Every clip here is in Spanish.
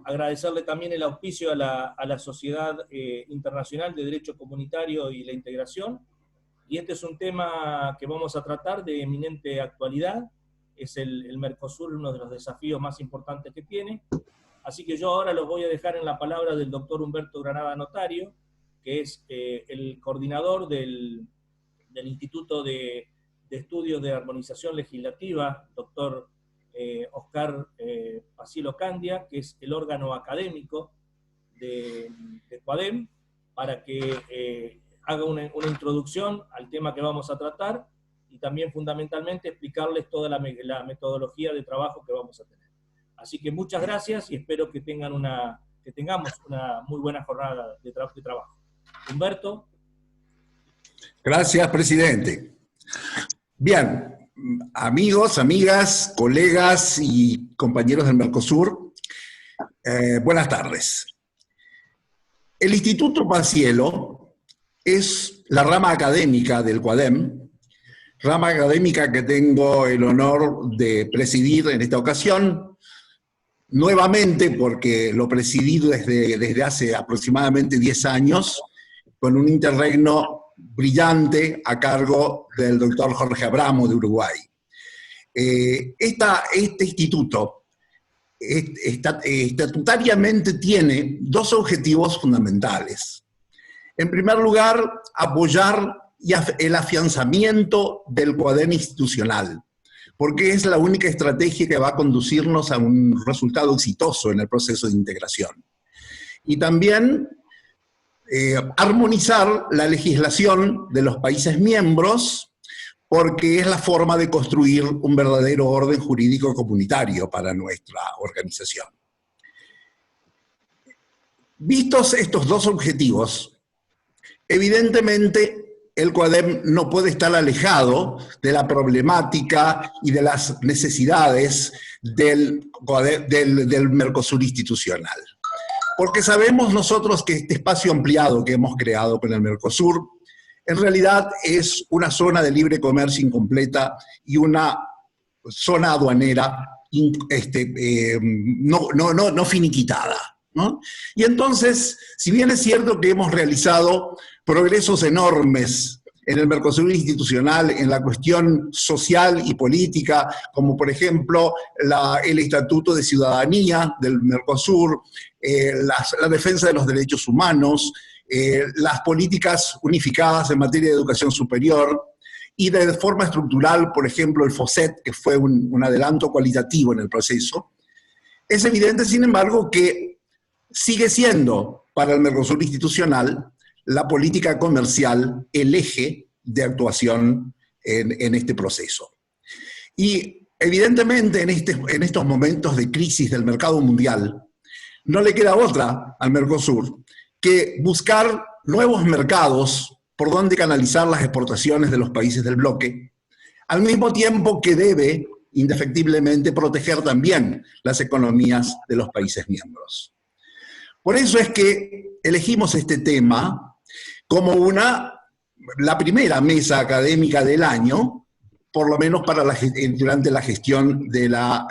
agradecerle también el auspicio a la Sociedad Internacional de Derecho Comunitario y la Integración. Y este es un tema que vamos a tratar de eminente actualidad. Es el Mercosur uno de los desafíos más importantes que tiene. Así que yo ahora los voy a dejar en la palabra del doctor Humberto Granada Notario, que es el coordinador del Instituto de Estudios de Armonización Legislativa, doctor Oscar Pacilo Candia, que es el órgano académico de COADEM, para que haga una introducción al tema que vamos a tratar y también fundamentalmente explicarles toda la metodología de trabajo que vamos a tener. Así que muchas gracias y espero que tengamos una muy buena jornada de trabajo. Humberto. Gracias, presidente. Bien, amigos, amigas, colegas y compañeros del Mercosur, buenas tardes. El Instituto Pacilo es la rama académica del COADEM, rama académica que tengo el honor de presidir en esta ocasión, nuevamente porque lo presidí desde hace aproximadamente 10 años, con un interregno brillante a cargo del doctor Jorge Abramo de Uruguay. Este instituto estatutariamente tiene dos objetivos fundamentales. En primer lugar, apoyar el afianzamiento del COADEM institucional, porque es la única estrategia que va a conducirnos a un resultado exitoso en el proceso de integración. Y también armonizar la legislación de los países miembros, porque es la forma de construir un verdadero orden jurídico comunitario para nuestra organización. Vistos estos dos objetivos, evidentemente el COADEM no puede estar alejado de la problemática y de las necesidades del Mercosur institucional. Porque sabemos nosotros que este espacio ampliado que hemos creado con el Mercosur, en realidad es una zona de libre comercio incompleta y una zona aduanera no finiquitada, ¿no? Y entonces, si bien es cierto que hemos realizado progresos enormes en el Mercosur institucional, en la cuestión social y política, como por ejemplo el Estatuto de Ciudadanía del Mercosur, la defensa de los derechos humanos, las políticas unificadas en materia de educación superior, y de forma estructural, por ejemplo, el FOSET, que fue un adelanto cualitativo en el proceso. Es evidente, sin embargo, que sigue siendo para el Mercosur institucional la política comercial el eje de actuación en este proceso. Y evidentemente en estos momentos de crisis del mercado mundial, no le queda otra al Mercosur que buscar nuevos mercados por donde canalizar las exportaciones de los países del bloque, al mismo tiempo que debe, indefectiblemente, proteger también las economías de los países miembros. Por eso es que elegimos este tema como la primera mesa académica del año, por lo menos durante la gestión de la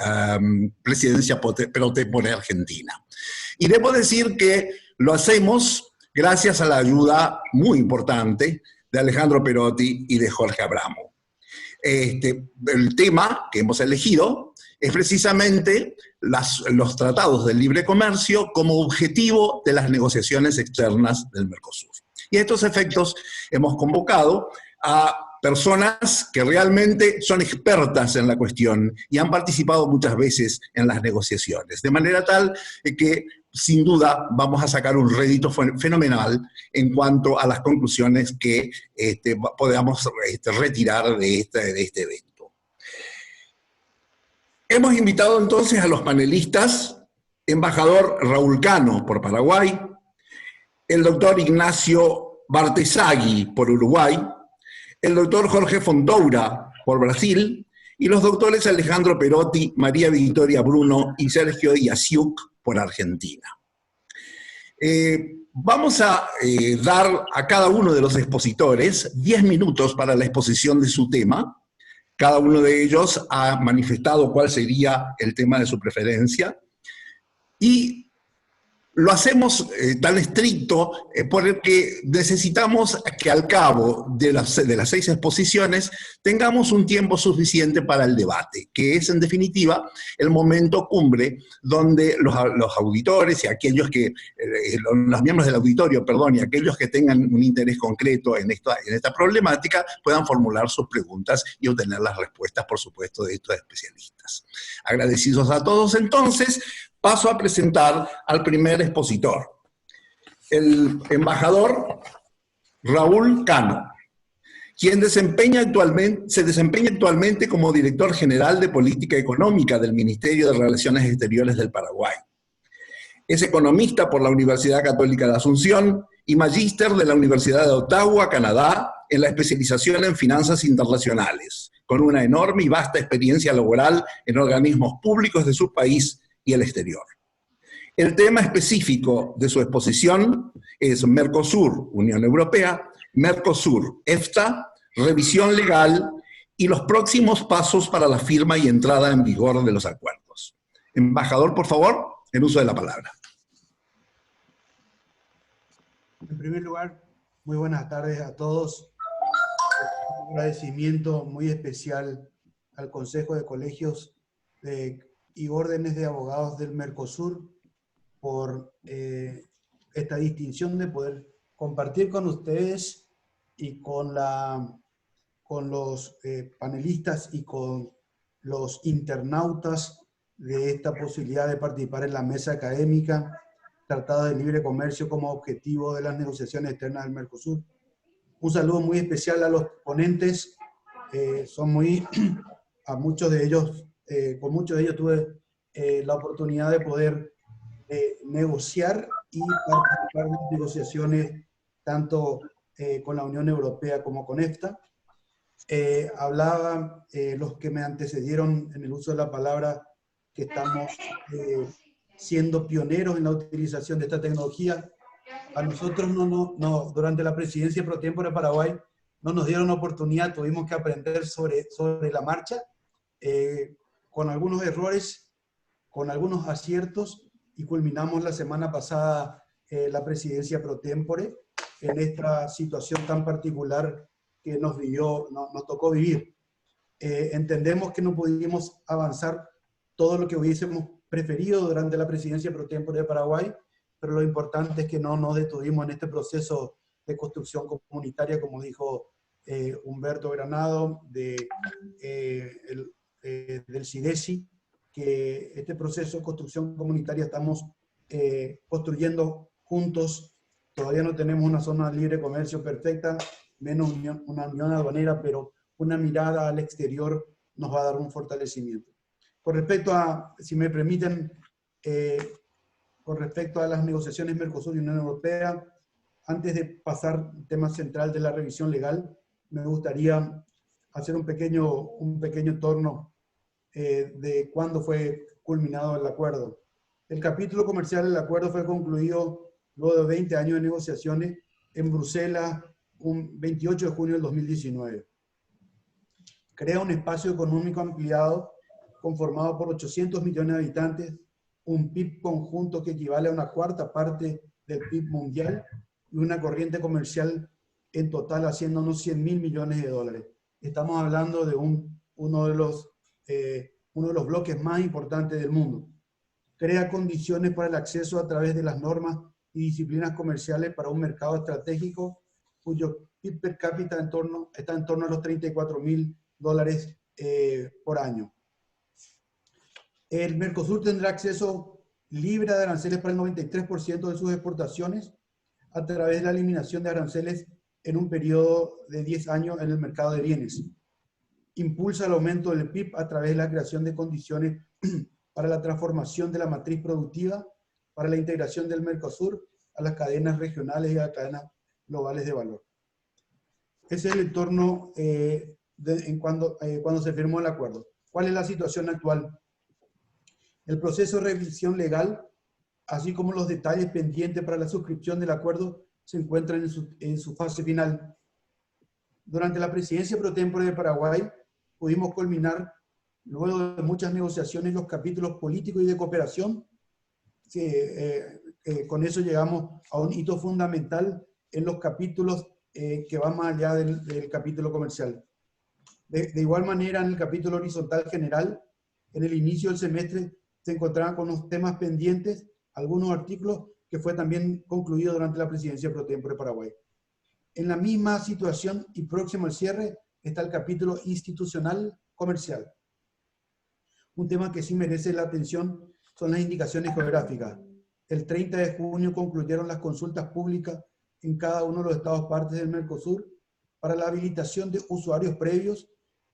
presidencia pro tempore argentina. Y debo decir que lo hacemos gracias a la ayuda muy importante de Alejandro Perotti y de Jorge Abramo. El tema que hemos elegido es precisamente los tratados del libre comercio como objetivo de las negociaciones externas del Mercosur. Y a estos efectos hemos convocado a personas que realmente son expertas en la cuestión y han participado muchas veces en las negociaciones, de manera tal que sin duda vamos a sacar un rédito fenomenal en cuanto a las conclusiones que podamos retirar de este evento. Hemos invitado entonces a los panelistas, embajador Raúl Cano por Paraguay, el doctor Ignacio Bartesagui por Uruguay, el doctor Jorge Fontoura por Brasil y los doctores Alejandro Perotti, María Victoria Bruno y Sergio Yasiuk por Argentina. Vamos a dar a cada uno de los expositores 10 minutos para la exposición de su tema. Cada uno de ellos ha manifestado cuál sería el tema de su preferencia. Y Lo hacemos tan estricto porque necesitamos que al cabo de las 6 exposiciones tengamos un tiempo suficiente para el debate, que es en definitiva el momento cumbre donde los auditores y aquellos que, los miembros del auditorio, perdón, y aquellos que tengan un interés concreto en esta problemática puedan formular sus preguntas y obtener las respuestas, por supuesto, de estos especialistas. Agradecidos a todos entonces. Paso a presentar al primer expositor, el embajador Raúl Cano, quien se desempeña actualmente como director general de Política Económica del Ministerio de Relaciones Exteriores del Paraguay. Es economista por la Universidad Católica de Asunción y magíster de la Universidad de Ottawa, Canadá, en la especialización en finanzas internacionales, con una enorme y vasta experiencia laboral en organismos públicos de su país y el exterior. El tema específico de su exposición es Mercosur, Unión Europea, Mercosur, EFTA, revisión legal y los próximos pasos para la firma y entrada en vigor de los acuerdos. Embajador, por favor, el uso de la palabra. En primer lugar, muy buenas tardes a todos. Un agradecimiento muy especial al Consejo de Colegios y Órdenes de Abogados del Mercosur por esta distinción de poder compartir con ustedes y con los panelistas y con los internautas de esta posibilidad de participar en la mesa académica Tratado de Libre Comercio como objetivo de las negociaciones externas del Mercosur. Un saludo muy especial a los ponentes, a muchos de ellos, con muchos de ellos tuve la oportunidad de poder negociar y participar en las negociaciones tanto con la Unión Europea como con EFTA. Hablaban los que me antecedieron en el uso de la palabra que estamos siendo pioneros en la utilización de esta tecnología. A nosotros durante la presidencia pro tempore de Paraguay no nos dieron oportunidad, tuvimos que aprender sobre la marcha, con algunos errores, con algunos aciertos, y culminamos la semana pasada la presidencia pro tempore en esta situación tan particular que nos tocó vivir. Entendemos que no pudimos avanzar todo lo que hubiésemos preferido durante la presidencia pro tempore de Paraguay, pero lo importante es que no nos detuvimos en este proceso de construcción comunitaria, como dijo Humberto Granado del CIDESI, que este proceso de construcción comunitaria estamos construyendo juntos. Todavía no tenemos una zona de libre comercio perfecta, menos una unión aduanera, pero una mirada al exterior nos va a dar un fortalecimiento. Con respecto a, si me permiten, con respecto a las negociaciones Mercosur y Unión Europea, antes de pasar al tema central de la revisión legal, me gustaría hacer un pequeño torno de cuándo fue culminado el acuerdo. El capítulo comercial del acuerdo fue concluido luego de 20 años de negociaciones en Bruselas, un 28 de junio del 2019. Crea un espacio económico ampliado conformado por 800 millones de habitantes, un PIB conjunto que equivale a una cuarta parte del PIB mundial y una corriente comercial en total haciendo unos 100.000 millones de dólares. Estamos hablando de uno de los bloques más importantes del mundo. Crea condiciones para el acceso a través de las normas y disciplinas comerciales para un mercado estratégico cuyo PIB per cápita está en torno a los 34.000 dólares por año. El Mercosur tendrá acceso libre de aranceles para el 93% de sus exportaciones a través de la eliminación de aranceles en un periodo de 10 años en el mercado de bienes. Impulsa el aumento del PIB a través de la creación de condiciones para la transformación de la matriz productiva, para la integración del Mercosur a las cadenas regionales y a las cadenas globales de valor. Ese es el entorno cuando se firmó el acuerdo. ¿Cuál es la situación actual? El proceso de revisión legal, así como los detalles pendientes para la suscripción del acuerdo, se encuentran en su fase final. Durante la presidencia pro tempore de Paraguay, pudimos culminar, luego de muchas negociaciones, los capítulos políticos y de cooperación con eso llegamos a un hito fundamental en los capítulos que van más allá del capítulo comercial. De igual manera, en el capítulo horizontal general, en el inicio del semestre se encontraban con unos temas pendientes, algunos artículos que fue también concluido durante la presidencia pro tempore de Paraguay. En la misma situación y próximo al cierre está el capítulo institucional comercial. Un tema que sí merece la atención son las indicaciones geográficas. El 30 de junio concluyeron las consultas públicas en cada uno de los estados partes del Mercosur para la habilitación de usuarios previos,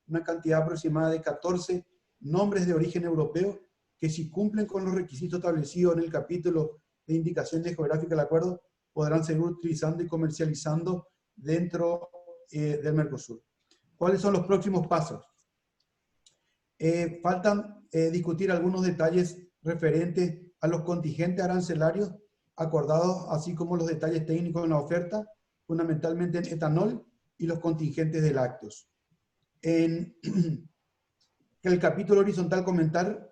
una cantidad aproximada de 14 nombres de origen europeo que, si cumplen con los requisitos establecidos en el capítulo de indicaciones geográficas del acuerdo, podrán seguir utilizando y comercializando dentro del Mercosur. ¿Cuáles son los próximos pasos? Faltan discutir algunos detalles referentes a los contingentes arancelarios acordados, así como los detalles técnicos en la oferta, fundamentalmente en etanol y los contingentes de lácteos. En el capítulo horizontal comercial,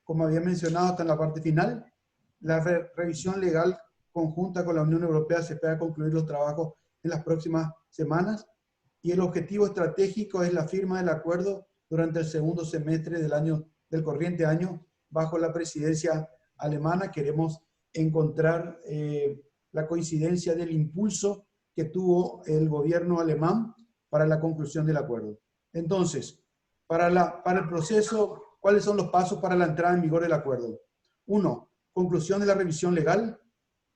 como había mencionado hasta en la parte final, la revisión legal conjunta con la Unión Europea se espera concluir los trabajos en las próximas semanas, y el objetivo estratégico es la firma del acuerdo durante el segundo semestre del corriente año bajo la presidencia alemana. Queremos encontrar la coincidencia del impulso que tuvo el gobierno alemán para la conclusión del acuerdo. Entonces, para el proceso, ¿cuáles son los pasos para la entrada en vigor del acuerdo? 1. Conclusión de la revisión legal.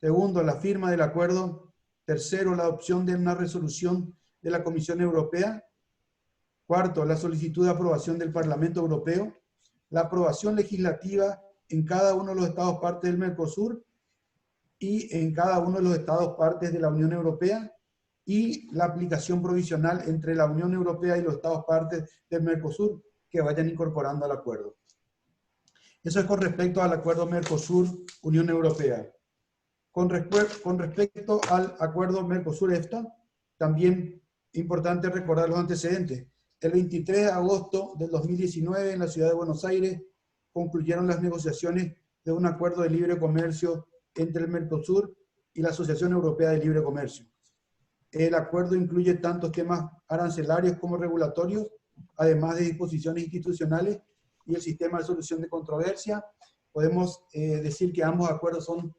2. La firma del acuerdo. 3. La adopción de una resolución de la Comisión Europea. 4. La solicitud de aprobación del Parlamento Europeo. La aprobación legislativa en cada uno de los estados partes del Mercosur y en cada uno de los estados partes de la Unión Europea, y la aplicación provisional entre la Unión Europea y los estados partes del Mercosur que vayan incorporando al acuerdo. Eso es con respecto al acuerdo Mercosur-Unión Europea. Con respecto al acuerdo Mercosur-EFTA, también importante recordar los antecedentes. El 23 de agosto del 2019, en la ciudad de Buenos Aires, concluyeron las negociaciones de un acuerdo de libre comercio entre el Mercosur y la Asociación Europea de Libre Comercio. El acuerdo incluye tantos temas arancelarios como regulatorios, además de disposiciones institucionales y el sistema de solución de controversia. Podemos decir que ambos acuerdos son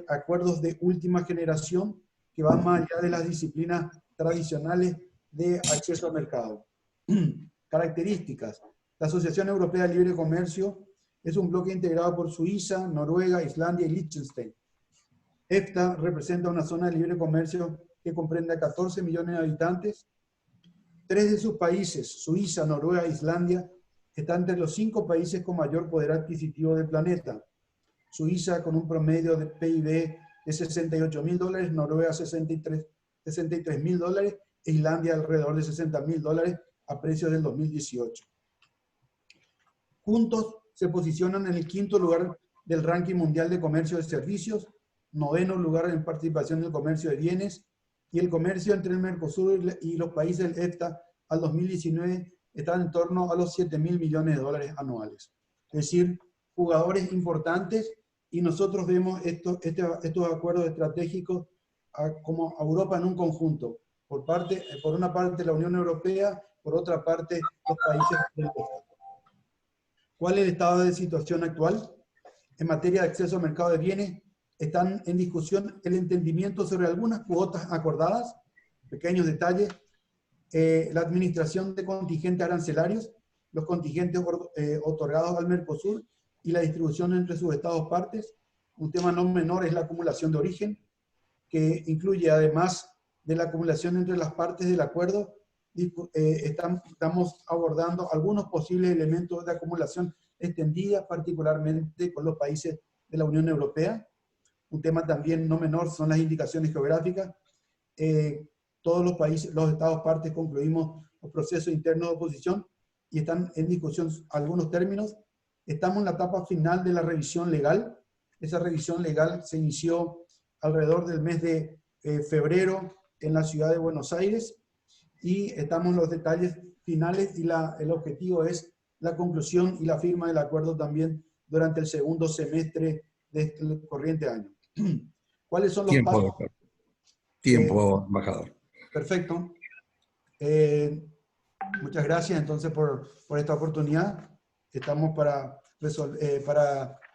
acuerdos de última generación que van más allá de las disciplinas tradicionales de acceso al mercado. Características. La Asociación Europea de Libre Comercio es un bloque integrado por Suiza, Noruega, Islandia y Liechtenstein. EFTA representa una zona de libre comercio que comprende a 14 millones de habitantes. 3 de sus países, Suiza, Noruega e Islandia, están entre los 5 países con mayor poder adquisitivo del planeta. Suiza con un promedio de PIB de $68.000, Noruega $63.000 e Islandia alrededor de $60.000 a precios del 2018. Juntos se posicionan en el 5º lugar del ranking mundial de comercio de servicios, 9º lugar en participación del comercio de bienes, y el comercio entre el Mercosur y los países del EFTA al 2019 está en torno a los $7.000 millones anuales. Es decir, jugadores importantes, y nosotros vemos estos acuerdos estratégicos como Europa en un conjunto. Por una parte la Unión Europea, por otra parte los países del EFTA. ¿Cuál es el estado de situación actual? En materia de acceso al mercado de bienes, están en discusión el entendimiento sobre algunas cuotas acordadas, pequeños detalles, la administración de contingentes arancelarios, los contingentes otorgados al Mercosur y la distribución entre sus estados partes. Un tema no menor es la acumulación de origen, que incluye, además de la acumulación entre las partes del acuerdo, estamos abordando algunos posibles elementos de acumulación extendida, particularmente con los países de la Unión Europea. Un tema también no menor son las indicaciones geográficas. Todos los países, los estados partes, concluimos los procesos internos de oposición y están en discusión algunos términos. Estamos en la etapa final de la revisión legal. Esa revisión legal se inició alrededor del mes de febrero en la ciudad de Buenos Aires, y estamos en los detalles finales, y el objetivo es la conclusión y la firma del acuerdo también durante el segundo semestre de este corriente año. ¿Cuáles son los Tiempo, pasos? doctor. Tiempo, embajador. Perfecto. Muchas gracias entonces por esta oportunidad. Estamos para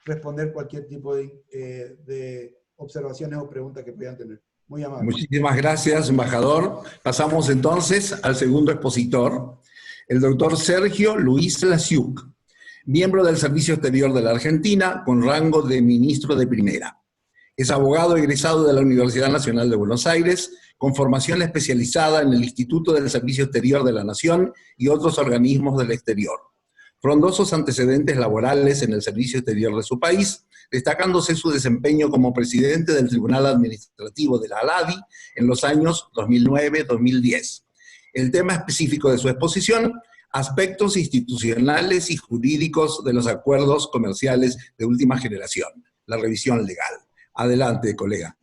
responder cualquier tipo de observaciones o preguntas que puedan tener. Muy amable. Muchísimas gracias, embajador. Pasamos entonces al segundo expositor, el doctor Sergio Luis Lasiuk, miembro del Servicio Exterior de la Argentina, con rango de ministro de primera. Es abogado egresado de la Universidad Nacional de Buenos Aires, con formación especializada en el Instituto del Servicio Exterior de la Nación y otros organismos del exterior. Frondosos antecedentes laborales en el servicio exterior de su país, destacándose su desempeño como presidente del Tribunal Administrativo de la ALADI en los años 2009-2010. El tema específico de su exposición: aspectos institucionales y jurídicos de los acuerdos comerciales de última generación, la revisión legal. Adelante, colega.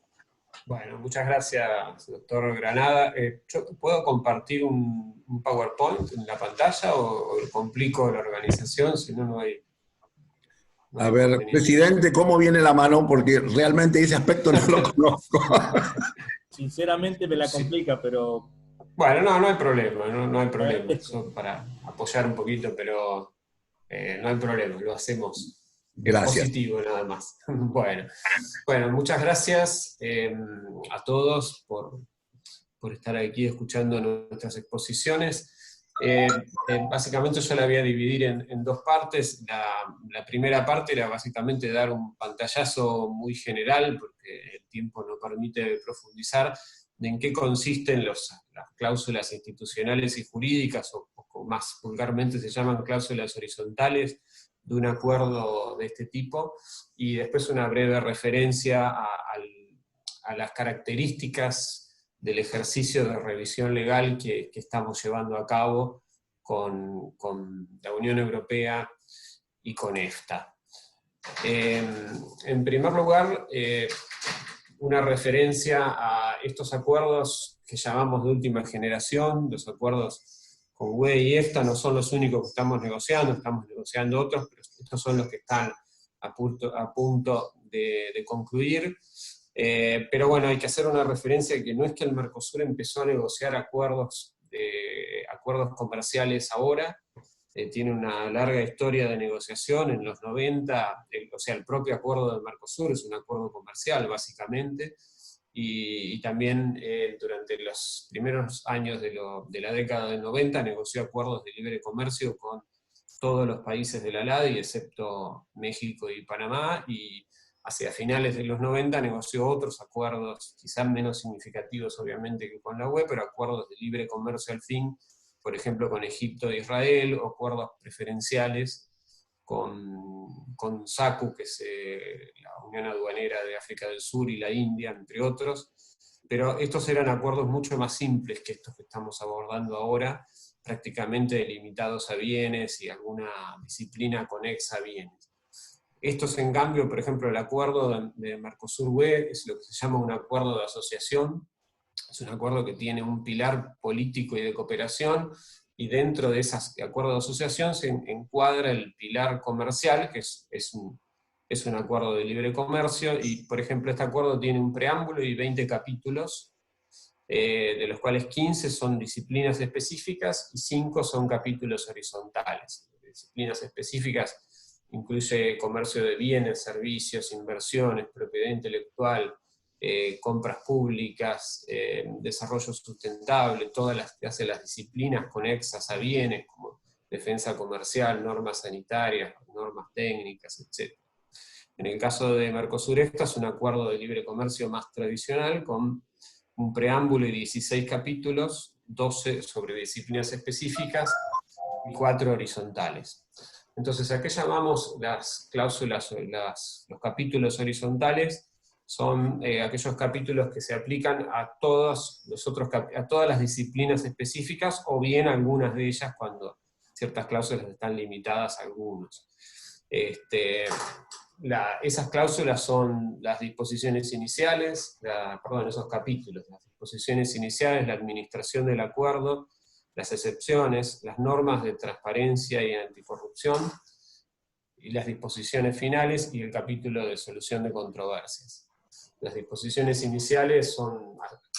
Bueno, muchas gracias, doctor Granada. ¿Yo puedo compartir un PowerPoint en la pantalla o complico la organización? Si no, no hay... A ver, presidente, ¿cómo viene la mano? Porque realmente ese aspecto no lo conozco. Sinceramente me la complica, pero... Bueno, no hay problema, no hay problema. Eso para apoyar un poquito, pero no hay problema, lo hacemos. Gracias. Positivo nada más. Bueno, muchas gracias a todos por estar aquí escuchando nuestras exposiciones. Básicamente yo la voy a dividir en dos partes. La primera parte era básicamente dar un pantallazo muy general, porque el tiempo no permite profundizar, de en qué consisten las cláusulas institucionales y jurídicas, o más vulgarmente se llaman cláusulas horizontales, de un acuerdo de este tipo, y después una breve referencia a las características del ejercicio de revisión legal que estamos llevando a cabo con la Unión Europea y con EFTA. En primer lugar, una referencia a estos acuerdos que llamamos de última generación. Los acuerdos con UE y EFTA no son los únicos que estamos negociando otros, pero estos son los que están a punto de concluir. Pero bueno, hay que hacer una referencia que no es que el Mercosur empezó a negociar acuerdos comerciales ahora, tiene una larga historia de negociación. En los 90, el propio acuerdo del Mercosur es un acuerdo comercial, básicamente, y también durante los primeros años de la década del 90 negoció acuerdos de libre comercio con todos los países de la ALADI, excepto México y Panamá, y hacia finales de los 90 negoció otros acuerdos, quizás menos significativos obviamente que con la UE, pero acuerdos de libre comercio al fin, por ejemplo con Egipto e Israel, o acuerdos preferenciales con SACU, que es la Unión Aduanera de África del Sur, y la India, entre otros. Pero estos eran acuerdos mucho más simples que estos que estamos abordando ahora, prácticamente limitados a bienes y alguna disciplina conexa a bienes. Estos, en cambio, por ejemplo, el acuerdo de Mercosur-UE es lo que se llama un acuerdo de asociación. Es un acuerdo que tiene un pilar político y de cooperación, y dentro de ese acuerdo de asociación se encuadra el pilar comercial, que es un acuerdo de libre comercio, y por ejemplo este acuerdo tiene un preámbulo y 20 capítulos, de los cuales 15 son disciplinas específicas y 5 son capítulos horizontales. Disciplinas específicas incluye comercio de bienes, servicios, inversiones, propiedad intelectual, compras públicas, desarrollo sustentable, todas las que hacen las disciplinas conexas a bienes, como defensa comercial, normas sanitarias, normas técnicas, etc. En el caso de Mercosur-EFTA es un acuerdo de libre comercio más tradicional, con un preámbulo y 16 capítulos, 12 sobre disciplinas específicas y 4 horizontales. Entonces, ¿a qué llamamos las cláusulas, los capítulos horizontales? Son aquellos capítulos que se aplican a todas las disciplinas específicas, o bien algunas de ellas cuando ciertas cláusulas están limitadas a algunos. Esas cláusulas son las disposiciones iniciales, esos capítulos, las disposiciones iniciales, la administración del acuerdo, las excepciones, las normas de transparencia y anticorrupción, y las disposiciones finales y el capítulo de solución de controversias. Las disposiciones iniciales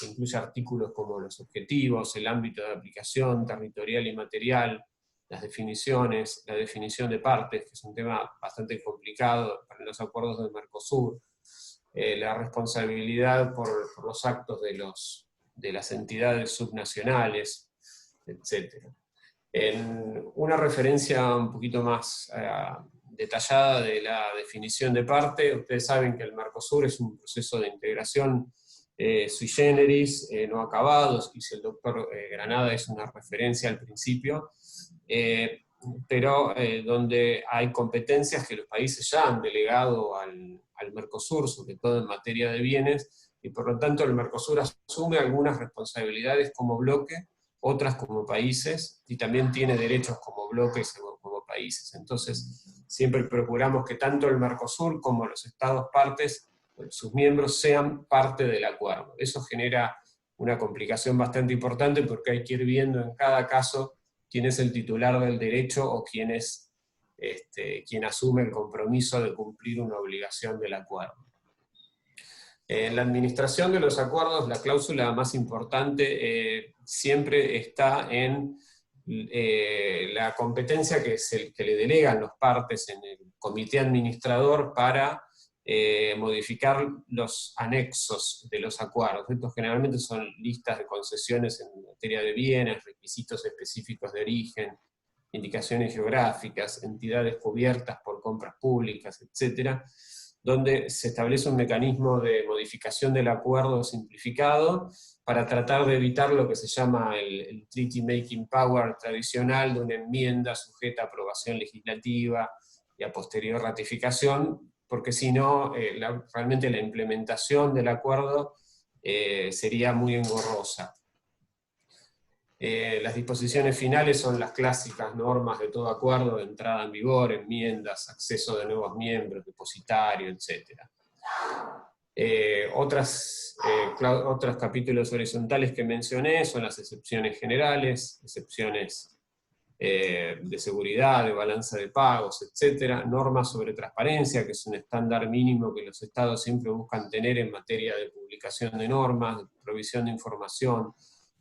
incluye artículos como los objetivos, el ámbito de aplicación territorial y material, las definiciones, la definición de partes, que es un tema bastante complicado para los acuerdos del Mercosur, la responsabilidad por los actos de las entidades subnacionales, etc. En una referencia un poquito más detallada de la definición de parte, ustedes saben que el Mercosur es un proceso de integración sui generis, no acabado, y el doctor Granada es una referencia al principio, pero donde hay competencias que los países ya han delegado al Mercosur, sobre todo en materia de bienes, y por lo tanto el Mercosur asume algunas responsabilidades como bloque, otras como países, y también tiene derechos como bloques o como países. Entonces, siempre procuramos que tanto el Mercosur como los Estados partes, sus miembros, sean parte del acuerdo. Eso genera una complicación bastante importante porque hay que ir viendo en cada caso quién es el titular del derecho o quién es quien asume el compromiso de cumplir una obligación del acuerdo. En la administración de los acuerdos, la cláusula más importante siempre está en la competencia que le delegan los partes en el comité administrador para modificar los anexos de los acuerdos. Estos generalmente son listas de concesiones en materia de bienes, requisitos específicos de origen, indicaciones geográficas, entidades cubiertas por compras públicas, etc., donde se establece un mecanismo de modificación del acuerdo simplificado para tratar de evitar lo que se llama el treaty making power tradicional de una enmienda sujeta a aprobación legislativa y a posterior ratificación, porque si no, realmente la implementación del acuerdo sería muy engorrosa. Las disposiciones finales son las clásicas normas de todo acuerdo, de entrada en vigor, enmiendas, acceso de nuevos miembros, depositario, etc. Otros capítulos horizontales que mencioné son las excepciones generales, excepciones de seguridad, de balanza de pagos, etc. Normas sobre transparencia, que es un estándar mínimo que los estados siempre buscan tener en materia de publicación de normas, de provisión de información,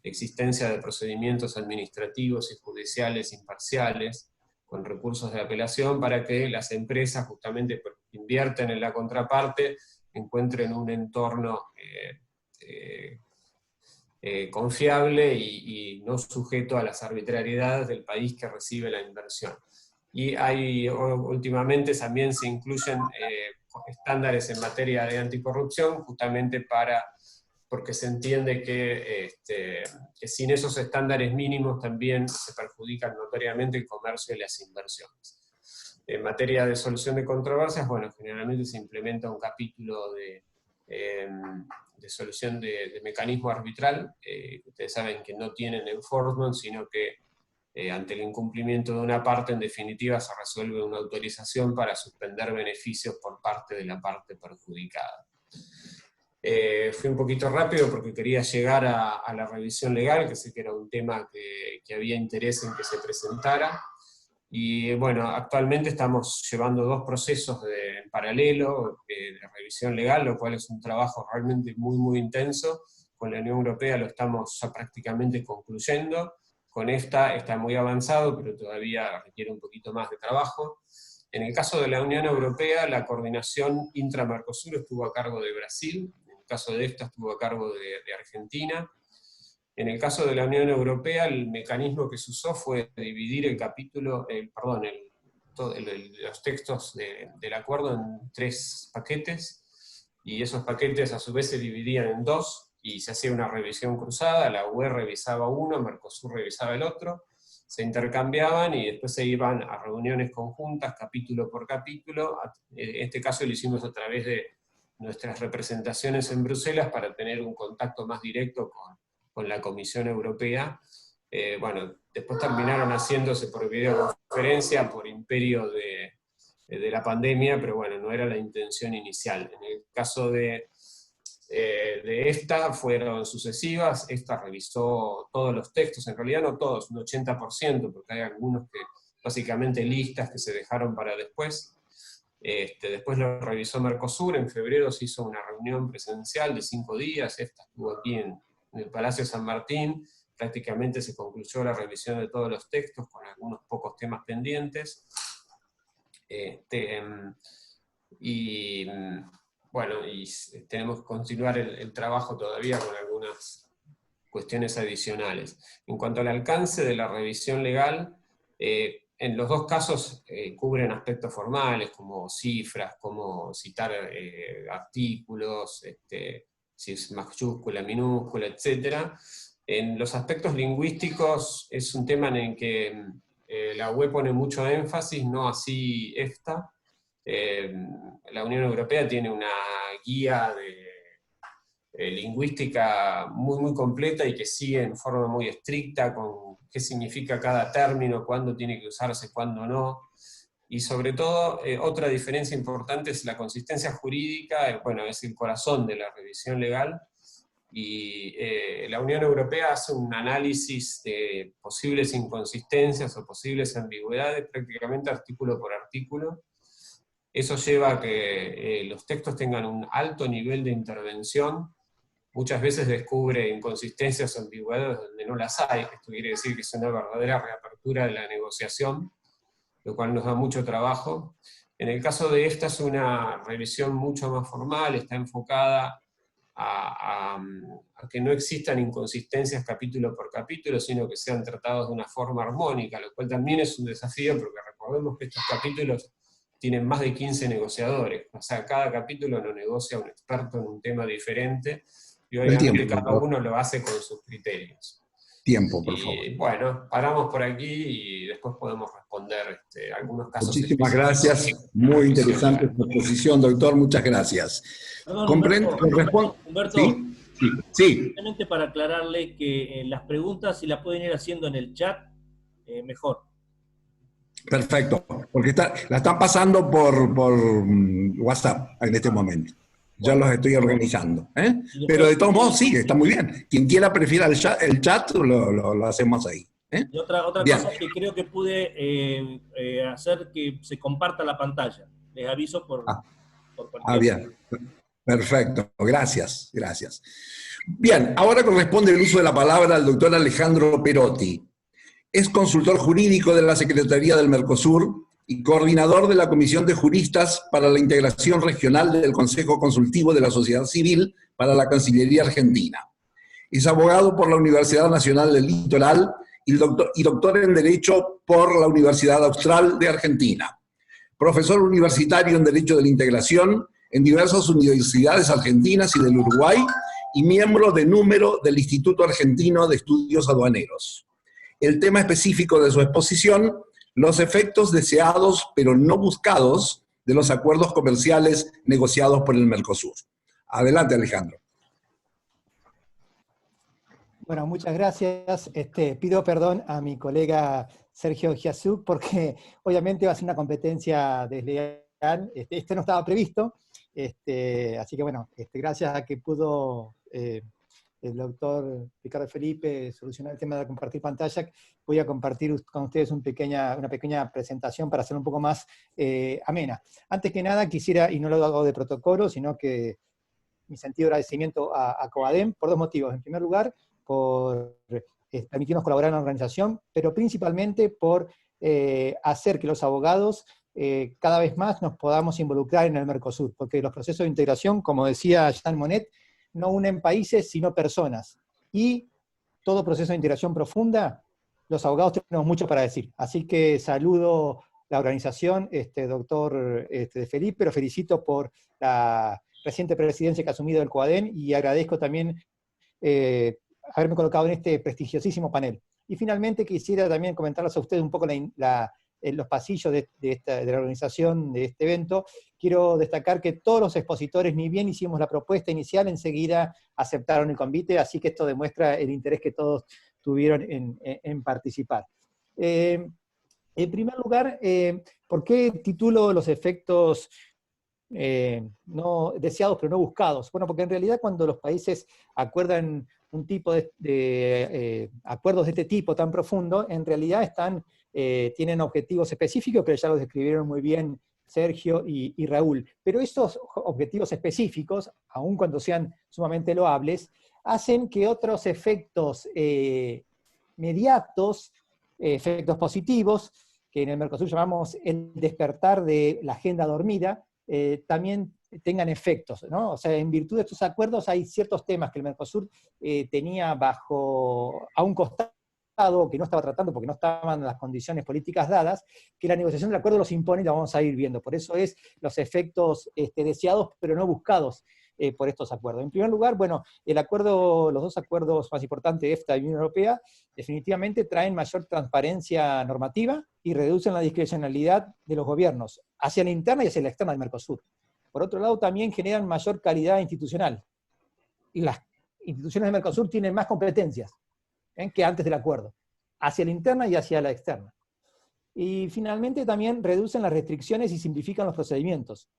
existencia de procedimientos administrativos y judiciales imparciales, con recursos de apelación, para que las empresas, justamente porque invierten en la contraparte, encuentren un entorno confiable y no sujeto a las arbitrariedades del país que recibe la inversión. Y últimamente también se incluyen estándares en materia de anticorrupción, justamente porque se entiende que sin esos estándares mínimos también se perjudican notoriamente el comercio y las inversiones. En materia de solución de controversias, bueno, generalmente se implementa un capítulo de solución de mecanismo arbitral. Ustedes saben que no tienen enforcement, sino que ante el incumplimiento de una parte, en definitiva, se resuelve una autorización para suspender beneficios por parte de la parte perjudicada. Fui un poquito rápido porque quería llegar a la revisión legal, que sé que era un tema que había interés en que se presentara. Y bueno, actualmente estamos llevando dos procesos en paralelo de revisión legal, lo cual es un trabajo realmente muy, muy intenso. Con la Unión Europea lo estamos ya prácticamente concluyendo. Con esta está muy avanzado, pero todavía requiere un poquito más de trabajo. En el caso de la Unión Europea, la coordinación intra-Mercosur estuvo a cargo de Brasil. En el caso de esta estuvo a cargo de Argentina. En el caso de la Unión Europea, el mecanismo que se usó fue dividir los textos del acuerdo en 3 paquetes, y esos paquetes a su vez se dividían en 2, y se hacía una revisión cruzada. La UE revisaba uno, Mercosur revisaba el otro, se intercambiaban y después se iban a reuniones conjuntas, capítulo por capítulo. En este caso lo hicimos a través de nuestras representaciones en Bruselas para tener un contacto más directo con la Comisión Europea. Bueno, después terminaron haciéndose por videoconferencia, por imperio de la pandemia, pero bueno, no era la intención inicial. En el caso de esta fueron sucesivas. Esta revisó todos los textos, en realidad no todos, un 80%, porque hay algunos que básicamente listas que se dejaron para después. Después lo revisó Mercosur, en febrero se hizo una reunión presencial de 5 días, esta estuvo aquí en el Palacio San Martín, prácticamente se concluyó la revisión de todos los textos con algunos pocos temas pendientes. Y bueno, y tenemos que continuar el trabajo todavía con algunas cuestiones adicionales. En cuanto al alcance de la revisión legal, en los dos casos cubren aspectos formales, como cifras, como citar artículos, si es mayúscula, minúscula, etc. En los aspectos lingüísticos es un tema en el que la UE pone mucho énfasis, no así EFTA. La Unión Europea tiene una guía lingüística muy, muy completa y que sigue en forma muy estricta con qué significa cada término, cuándo tiene que usarse, cuándo no. Y sobre todo, otra diferencia importante es la consistencia jurídica, bueno, es el corazón de la revisión legal, y la Unión Europea hace un análisis de posibles inconsistencias o posibles ambigüedades prácticamente artículo por artículo. Eso lleva a que los textos tengan un alto nivel de intervención. Muchas veces descubre inconsistencias o ambigüedades donde no las hay. Esto quiere decir que es una verdadera reapertura de la negociación, lo cual nos da mucho trabajo. En el caso de esta es una revisión mucho más formal, está enfocada a que no existan inconsistencias capítulo por capítulo, sino que sean tratados de una forma armónica, lo cual también es un desafío, porque recordemos que estos capítulos tienen más de 15 negociadores, o sea, cada capítulo lo negocia un experto en un tema diferente, y obviamente cada uno lo hace con sus criterios. Tiempo, por favor. Y bueno, paramos por aquí y después podemos responder algunos casos. Muchísimas gracias, muy interesante su exposición, doctor, muchas gracias. Perdón, ¿Comprende? Humberto, ¿Sí? Sí. Simplemente para aclararle que las preguntas, si las pueden ir haciendo en el chat, mejor. Perfecto, porque la están pasando por WhatsApp en este momento. Ya los estoy organizando. Pero de todos modos, sí, está muy bien. Quien quiera prefiera el chat lo hacemos ahí. Y otra cosa que creo que pude hacer que se comparta la pantalla. Les aviso por cualquier... bien. Perfecto, gracias, gracias. Bien, ahora corresponde el uso de la palabra al doctor Alejandro Perotti. Es consultor jurídico de la Secretaría del Mercosur y coordinador de la Comisión de Juristas para la Integración Regional del Consejo Consultivo de la Sociedad Civil para la Cancillería Argentina. Es abogado por la Universidad Nacional del Litoral y doctor en Derecho por la Universidad Austral de Argentina. Profesor universitario en Derecho de la Integración en diversas universidades argentinas y del Uruguay y miembro de número del Instituto Argentino de Estudios Aduaneros. El tema específico de su exposición: los efectos deseados pero no buscados de los acuerdos comerciales negociados por el Mercosur. Adelante, Alejandro. Bueno, muchas gracias. Pido perdón a mi colega Sergio Giazú porque obviamente va a ser una competencia desleal. Esto no estaba previsto, así que bueno, gracias a que pudo el doctor Ricardo Felipe solucionar el tema de compartir pantalla, voy a compartir con ustedes una pequeña presentación para hacer un poco más amena. Antes que nada quisiera, y no lo hago de protocolo, sino que mi sentido de agradecimiento a COADEM por dos motivos. En primer lugar, por permitirnos colaborar en la organización, pero principalmente por hacer que los abogados cada vez más nos podamos involucrar en el Mercosur, porque los procesos de integración, como decía Jean Monnet, no unen países, sino personas. Y todo proceso de integración profunda, los abogados tenemos mucho para decir. Así que saludo la organización, doctor de Felipe, lo felicito por la reciente presidencia que ha asumido el COADEM y agradezco también haberme colocado en este prestigiosísimo panel. Y finalmente quisiera también comentarles a ustedes un poco en los pasillos de la organización de este evento. Quiero destacar que todos los expositores, ni bien hicimos la propuesta inicial, enseguida aceptaron el convite, así que esto demuestra el interés que todos tuvieron en participar. En primer lugar, ¿por qué titulo los efectos no deseados pero no buscados. Bueno, porque en realidad cuando los países acuerdan un tipo de acuerdos de este tipo tan profundo, en realidad tienen objetivos específicos que ya los describieron muy bien Sergio y Raúl. Pero esos objetivos específicos, aun cuando sean sumamente loables, hacen que otros efectos mediatos, efectos positivos, que en el Mercosur llamamos el despertar de la agenda dormida, también tengan efectos, ¿no? O sea, en virtud de estos acuerdos hay ciertos temas que el Mercosur tenía a un costado, que no estaba tratando porque no estaban las condiciones políticas dadas, que la negociación del acuerdo los impone y lo vamos a ir viendo. Por eso es los efectos deseados pero no buscados por estos acuerdos. En primer lugar, bueno, los dos acuerdos más importantes, EFTA y Unión Europea, definitivamente traen mayor transparencia normativa y reducen la discrecionalidad de los gobiernos hacia la interna y hacia la externa del Mercosur. Por otro lado, también generan mayor calidad institucional. Y las instituciones del Mercosur tienen más competencias que antes del acuerdo, hacia la interna y hacia la externa. Y finalmente también reducen las restricciones y simplifican los procedimientos,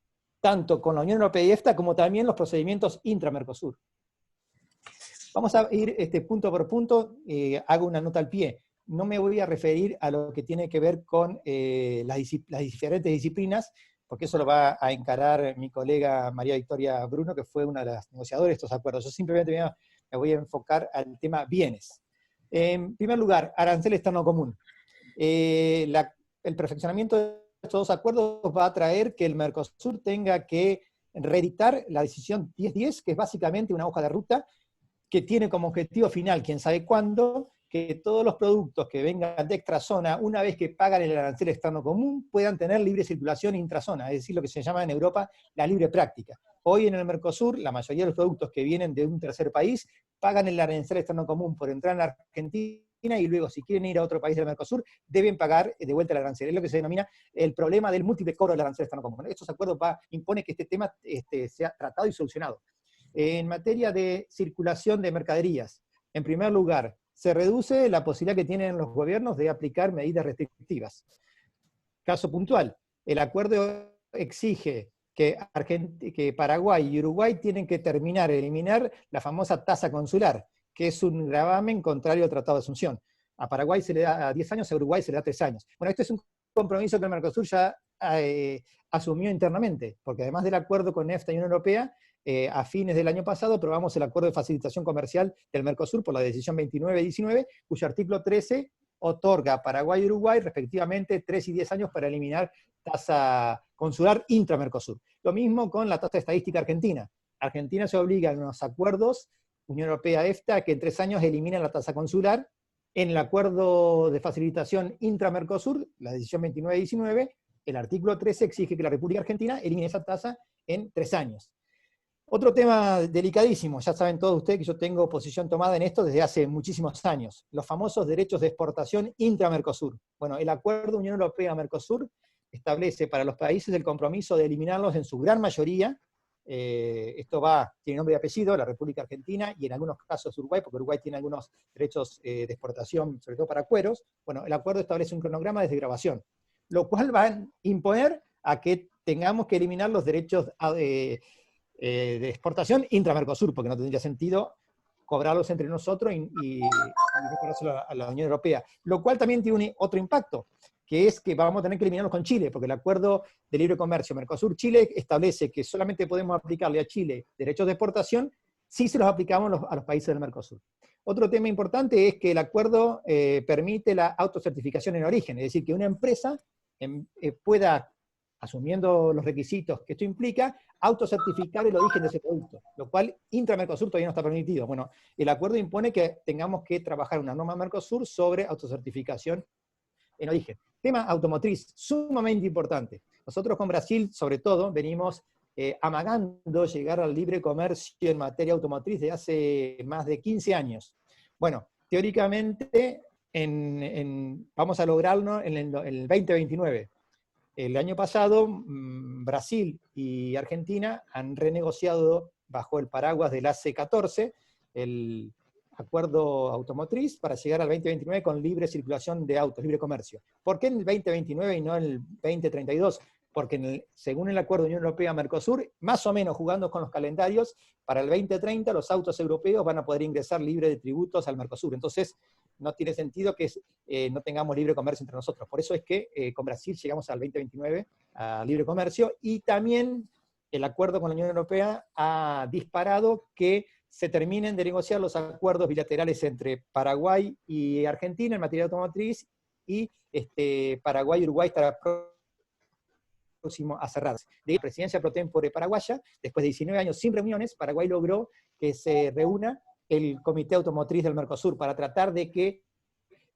tanto con la Unión Europea y EFTA como también los procedimientos intra-Mercosur. Vamos a ir punto por punto, hago una nota al pie. No me voy a referir a lo que tiene que ver con las diferentes disciplinas, porque eso lo va a encarar mi colega María Victoria Bruno, que fue una de las negociadoras de estos acuerdos. Yo simplemente me voy a enfocar al tema bienes. En primer lugar, arancel externo común. El perfeccionamiento de estos dos acuerdos va a traer que el Mercosur tenga que reeditar la decisión 1010, que es básicamente una hoja de ruta que tiene como objetivo final, quién sabe cuándo, que todos los productos que vengan de extrazona, una vez que pagan el arancel externo común, puedan tener libre circulación intrazona, es decir, lo que se llama en Europa la libre práctica. Hoy en el Mercosur, la mayoría de los productos que vienen de un tercer país pagan el arancel externo común por entrar en la Argentina y luego, si quieren ir a otro país del Mercosur, deben pagar de vuelta el arancel. Es lo que se denomina el problema del múltiple cobro del arancel externo común. Estos acuerdos impone que este tema sea tratado y solucionado. En materia de circulación de mercaderías, en primer lugar, se reduce la posibilidad que tienen los gobiernos de aplicar medidas restrictivas. Caso puntual, el acuerdo exige que Paraguay y Uruguay tienen que eliminar la famosa tasa consular, que es un gravamen contrario al Tratado de Asunción. A Paraguay se le da 10 años, a Uruguay se le da 3 años. Bueno, este es un compromiso que el Mercosur ya asumió internamente, porque además del acuerdo con EFTA y Unión Europea, a fines del año pasado aprobamos el Acuerdo de Facilitación Comercial del Mercosur por la decisión 2919, cuyo artículo 13 otorga a Paraguay y Uruguay, respectivamente, 3 y 10 años para eliminar tasa consular intra-Mercosur. Lo mismo con la tasa estadística argentina. Argentina se obliga en los acuerdos Unión Europea-EFTA que en 3 años eliminen la tasa consular. En el Acuerdo de Facilitación intra-Mercosur, la decisión 2919, el artículo 13 exige que la República Argentina elimine esa tasa en 3 años. Otro tema delicadísimo, ya saben todos ustedes que yo tengo posición tomada en esto desde hace muchísimos años, los famosos derechos de exportación intra-Mercosur. Bueno, el acuerdo Unión Europea-Mercosur establece para los países el compromiso de eliminarlos en su gran mayoría. Esto tiene nombre y apellido, la República Argentina, y en algunos casos Uruguay, porque Uruguay tiene algunos derechos de exportación, sobre todo para cueros. Bueno, el acuerdo establece un cronograma desde grabación, lo cual va a imponer a que tengamos que eliminar los derechos de exportación intra-Mercosur, porque no tendría sentido cobrarlos entre nosotros y cobrárselo a la Unión Europea. Lo cual también tiene otro impacto, que es que vamos a tener que eliminarlos con Chile, porque el acuerdo de libre comercio Mercosur-Chile establece que solamente podemos aplicarle a Chile derechos de exportación si se los aplicamos a los países del Mercosur. Otro tema importante es que el acuerdo permite la autocertificación en origen, es decir, que una empresa pueda, asumiendo los requisitos que esto implica, autocertificar el origen de ese producto, lo cual intra-Mercosur todavía no está permitido. Bueno, el acuerdo impone que tengamos que trabajar una norma Mercosur sobre autocertificación en origen. Tema automotriz, sumamente importante. Nosotros con Brasil, sobre todo, venimos amagando llegar al libre comercio en materia automotriz de hace más de 15 años. Bueno, teóricamente vamos a lograrlo en el 2029. El año pasado, Brasil y Argentina han renegociado bajo el paraguas del AC14 el acuerdo automotriz para llegar al 2029 con libre circulación de autos, libre comercio. ¿Por qué en el 2029 y no en el 2032? porque según el acuerdo Unión Europea-Mercosur, más o menos jugando con los calendarios, para el 2030 los autos europeos van a poder ingresar libre de tributos al Mercosur. Entonces, no tiene sentido que no tengamos libre comercio entre nosotros. Por eso es que con Brasil llegamos al 2029 a libre comercio, y también el acuerdo con la Unión Europea ha disparado que se terminen de negociar los acuerdos bilaterales entre Paraguay y Argentina en materia automotriz, y Paraguay y Uruguay estará próximo a cerrarse. De la presidencia pro tempore paraguaya, después de 19 años sin reuniones, Paraguay logró que se reúna el Comité Automotriz del Mercosur para tratar de que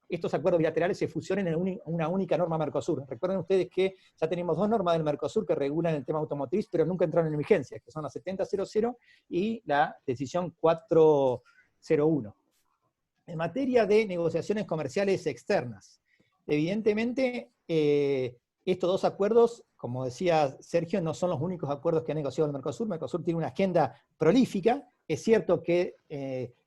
estos acuerdos bilaterales se fusionen en una única norma Mercosur. Recuerden ustedes que ya tenemos 2 normas del Mercosur que regulan el tema automotriz, pero nunca entraron en vigencia, que son la 7000 y la decisión 401. En materia de negociaciones comerciales externas, evidentemente estos 2 acuerdos, como decía Sergio, no son los únicos acuerdos que ha negociado el Mercosur. Mercosur tiene una agenda prolífica. Es cierto que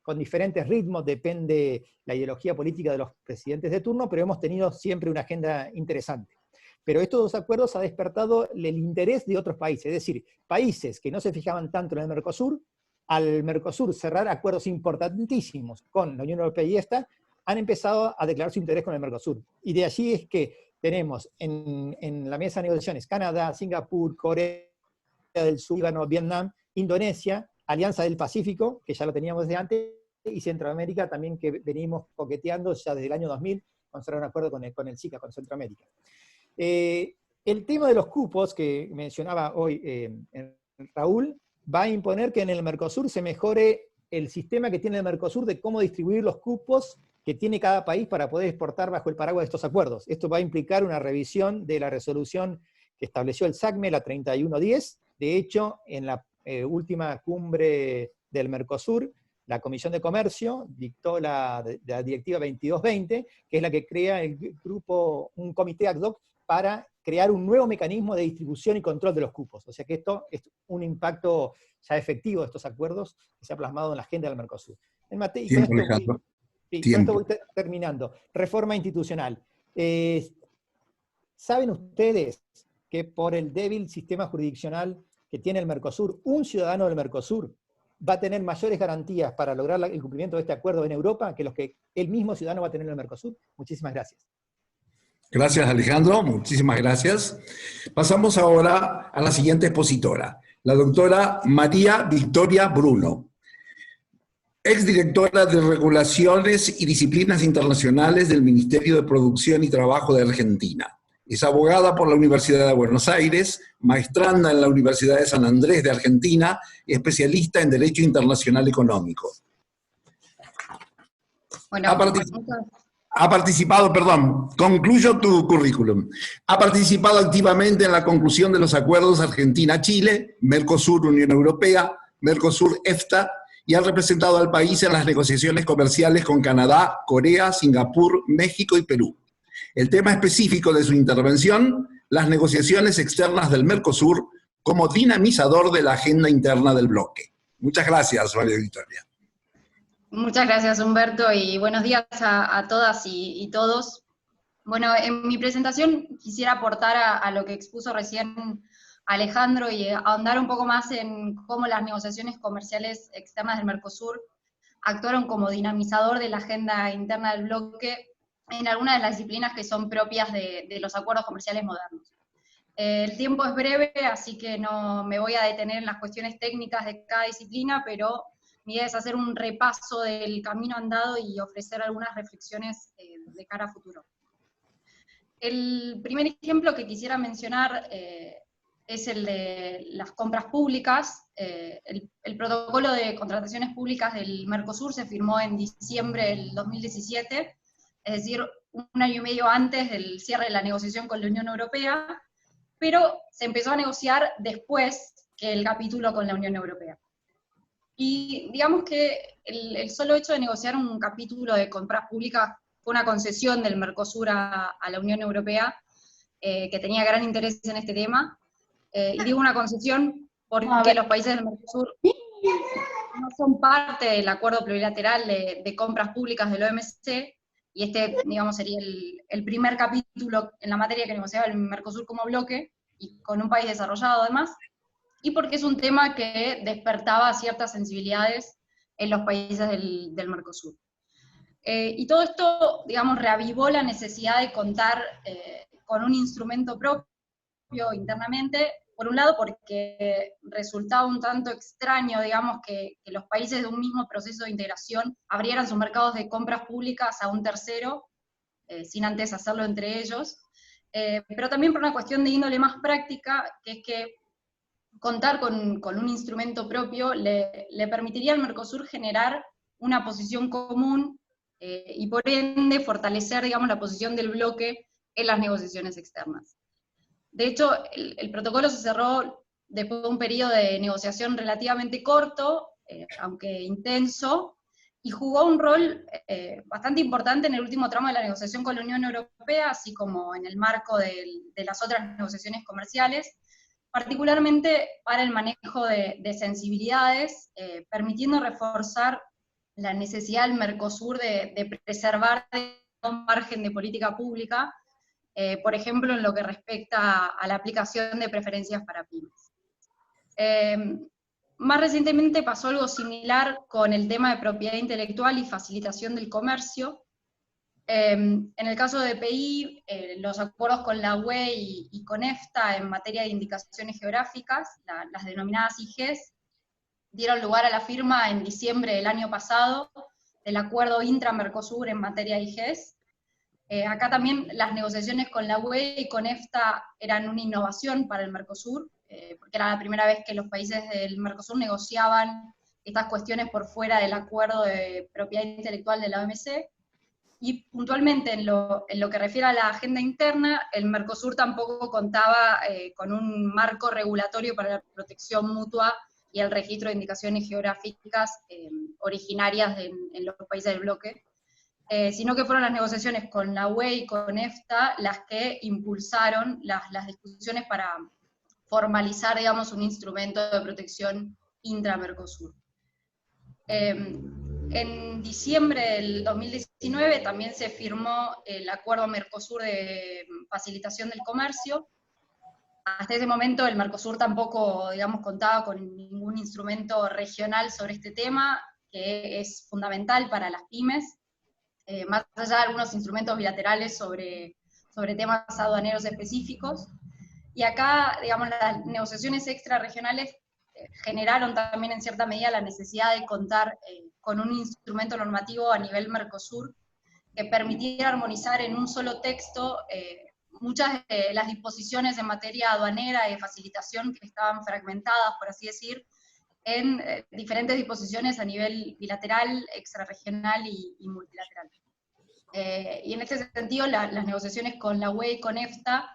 con diferentes ritmos depende la ideología política de los presidentes de turno, pero hemos tenido siempre una agenda interesante. Pero estos 2 acuerdos han despertado el interés de otros países, es decir, países que no se fijaban tanto en el Mercosur, al Mercosur cerrar acuerdos importantísimos con la Unión Europea y han empezado a declarar su interés con el Mercosur. Y de allí es que tenemos en la mesa de negociaciones Canadá, Singapur, Corea del Sur, Líbano, Vietnam, Indonesia, Alianza del Pacífico, que ya lo teníamos desde antes, y Centroamérica también, que venimos coqueteando ya desde el año 2000, con cerrar un acuerdo con el SICA, con Centroamérica. El tema de los cupos, que mencionaba hoy Raúl, va a imponer que en el Mercosur se mejore el sistema que tiene el Mercosur de cómo distribuir los cupos que tiene cada país para poder exportar bajo el paraguas de estos acuerdos. Esto va a implicar una revisión de la resolución que estableció el SACME, la 3110. De hecho, en la última cumbre del Mercosur, la Comisión de Comercio dictó la Directiva 2220, que es la que crea un comité ad hoc para crear un nuevo mecanismo de distribución y control de los cupos. O sea que esto es un impacto ya efectivo de estos acuerdos que se ha plasmado en la agenda del Mercosur. Con esto voy terminando. Reforma institucional. ¿Saben ustedes que por el débil sistema jurisdiccional que tiene el Mercosur, un ciudadano del Mercosur va a tener mayores garantías para lograr el cumplimiento de este acuerdo en Europa que los que el mismo ciudadano va a tener en el Mercosur? Muchísimas gracias. Gracias, Alejandro. Muchísimas gracias. Pasamos ahora a la siguiente expositora, la doctora María Victoria Bruno, exdirectora de Regulaciones y Disciplinas Internacionales del Ministerio de Producción y Trabajo de Argentina. Es abogada por la Universidad de Buenos Aires, maestranda en la Universidad de San Andrés de Argentina y especialista en Derecho Internacional Económico. Bueno, ha participado, concluyo tu currículum. Ha participado activamente en la conclusión de los acuerdos Argentina-Chile, Mercosur-Unión Europea, Mercosur-EFTA, y ha representado al país en las negociaciones comerciales con Canadá, Corea, Singapur, México y Perú. El tema específico de su intervención, las negociaciones externas del Mercosur como dinamizador de la agenda interna del bloque. Muchas gracias, María Victoria. Muchas gracias, Humberto, y buenos días a todas y todos. Bueno, en mi presentación quisiera aportar a lo que expuso recién Alejandro y ahondar un poco más en cómo las negociaciones comerciales externas del Mercosur actuaron como dinamizador de la agenda interna del bloque en algunas de las disciplinas que son propias de los acuerdos comerciales modernos. El tiempo es breve, así que no me voy a detener en las cuestiones técnicas de cada disciplina, pero mi idea es hacer un repaso del camino andado y ofrecer algunas reflexiones de cara a futuro. El primer ejemplo que quisiera mencionar es el de las compras públicas. El protocolo de contrataciones públicas del Mercosur se firmó en diciembre del 2017, es decir, un año y medio antes del cierre de la negociación con la Unión Europea, pero se empezó a negociar después que el capítulo con la Unión Europea. Y digamos que el solo hecho de negociar un capítulo de compras públicas fue una concesión del Mercosur a la Unión Europea, que tenía gran interés en este tema. Y digo una concesión porque los países del Mercosur no son parte del acuerdo plurilateral de compras públicas del OMC, y este, digamos, sería el primer capítulo en la materia que negociaba el Mercosur como bloque, y con un país desarrollado además, y porque es un tema que despertaba ciertas sensibilidades en los países del Mercosur. Y todo esto, digamos, reavivó la necesidad de contar con un instrumento propio internamente, por un lado porque resultaba un tanto extraño, digamos, que los países de un mismo proceso de integración abrieran sus mercados de compras públicas a un tercero, sin antes hacerlo entre ellos, pero también por una cuestión de índole más práctica, que es que contar con un instrumento propio le permitiría al Mercosur generar una posición común y por ende fortalecer, digamos, la posición del bloque en las negociaciones externas. De hecho, el protocolo se cerró después de un periodo de negociación relativamente corto, aunque intenso, y jugó un rol bastante importante en el último tramo de la negociación con la Unión Europea, así como en el marco de las otras negociaciones comerciales, particularmente para el manejo de sensibilidades, permitiendo reforzar la necesidad del Mercosur de preservar un margen de política pública, por ejemplo, en lo que respecta a la aplicación de preferencias para pymes. Más recientemente pasó algo similar con el tema de propiedad intelectual y facilitación del comercio. En el caso de PI, los acuerdos con la UE y con EFTA en materia de indicaciones geográficas, las denominadas IGs, dieron lugar a la firma en diciembre del año pasado del acuerdo intra-Mercosur en materia de IGs. Acá también las negociaciones con la UE y con EFTA eran una innovación para el Mercosur, porque era la primera vez que los países del Mercosur negociaban estas cuestiones por fuera del acuerdo de propiedad intelectual de la OMC, y puntualmente en lo que refiere a la agenda interna, el Mercosur tampoco contaba con un marco regulatorio para la protección mutua y el registro de indicaciones geográficas originarias en los países del bloque, sino que fueron las negociaciones con la UE y con EFTA las que impulsaron las discusiones para formalizar, digamos, un instrumento de protección intra-Mercosur. En diciembre del 2019 también se firmó el Acuerdo Mercosur de Facilitación del Comercio. Hasta ese momento el Mercosur tampoco, digamos, contaba con ningún instrumento regional sobre este tema, que es fundamental para las pymes, más allá de algunos instrumentos bilaterales sobre temas aduaneros específicos. Y acá, digamos, las negociaciones extrarregionales generaron también en cierta medida la necesidad de contar con un instrumento normativo a nivel Mercosur que permitiera armonizar en un solo texto muchas de las disposiciones en materia aduanera y de facilitación que estaban fragmentadas, por así decir, en diferentes disposiciones a nivel bilateral, extrarregional y multilateral. Y en este sentido, las negociaciones con la UE y con EFTA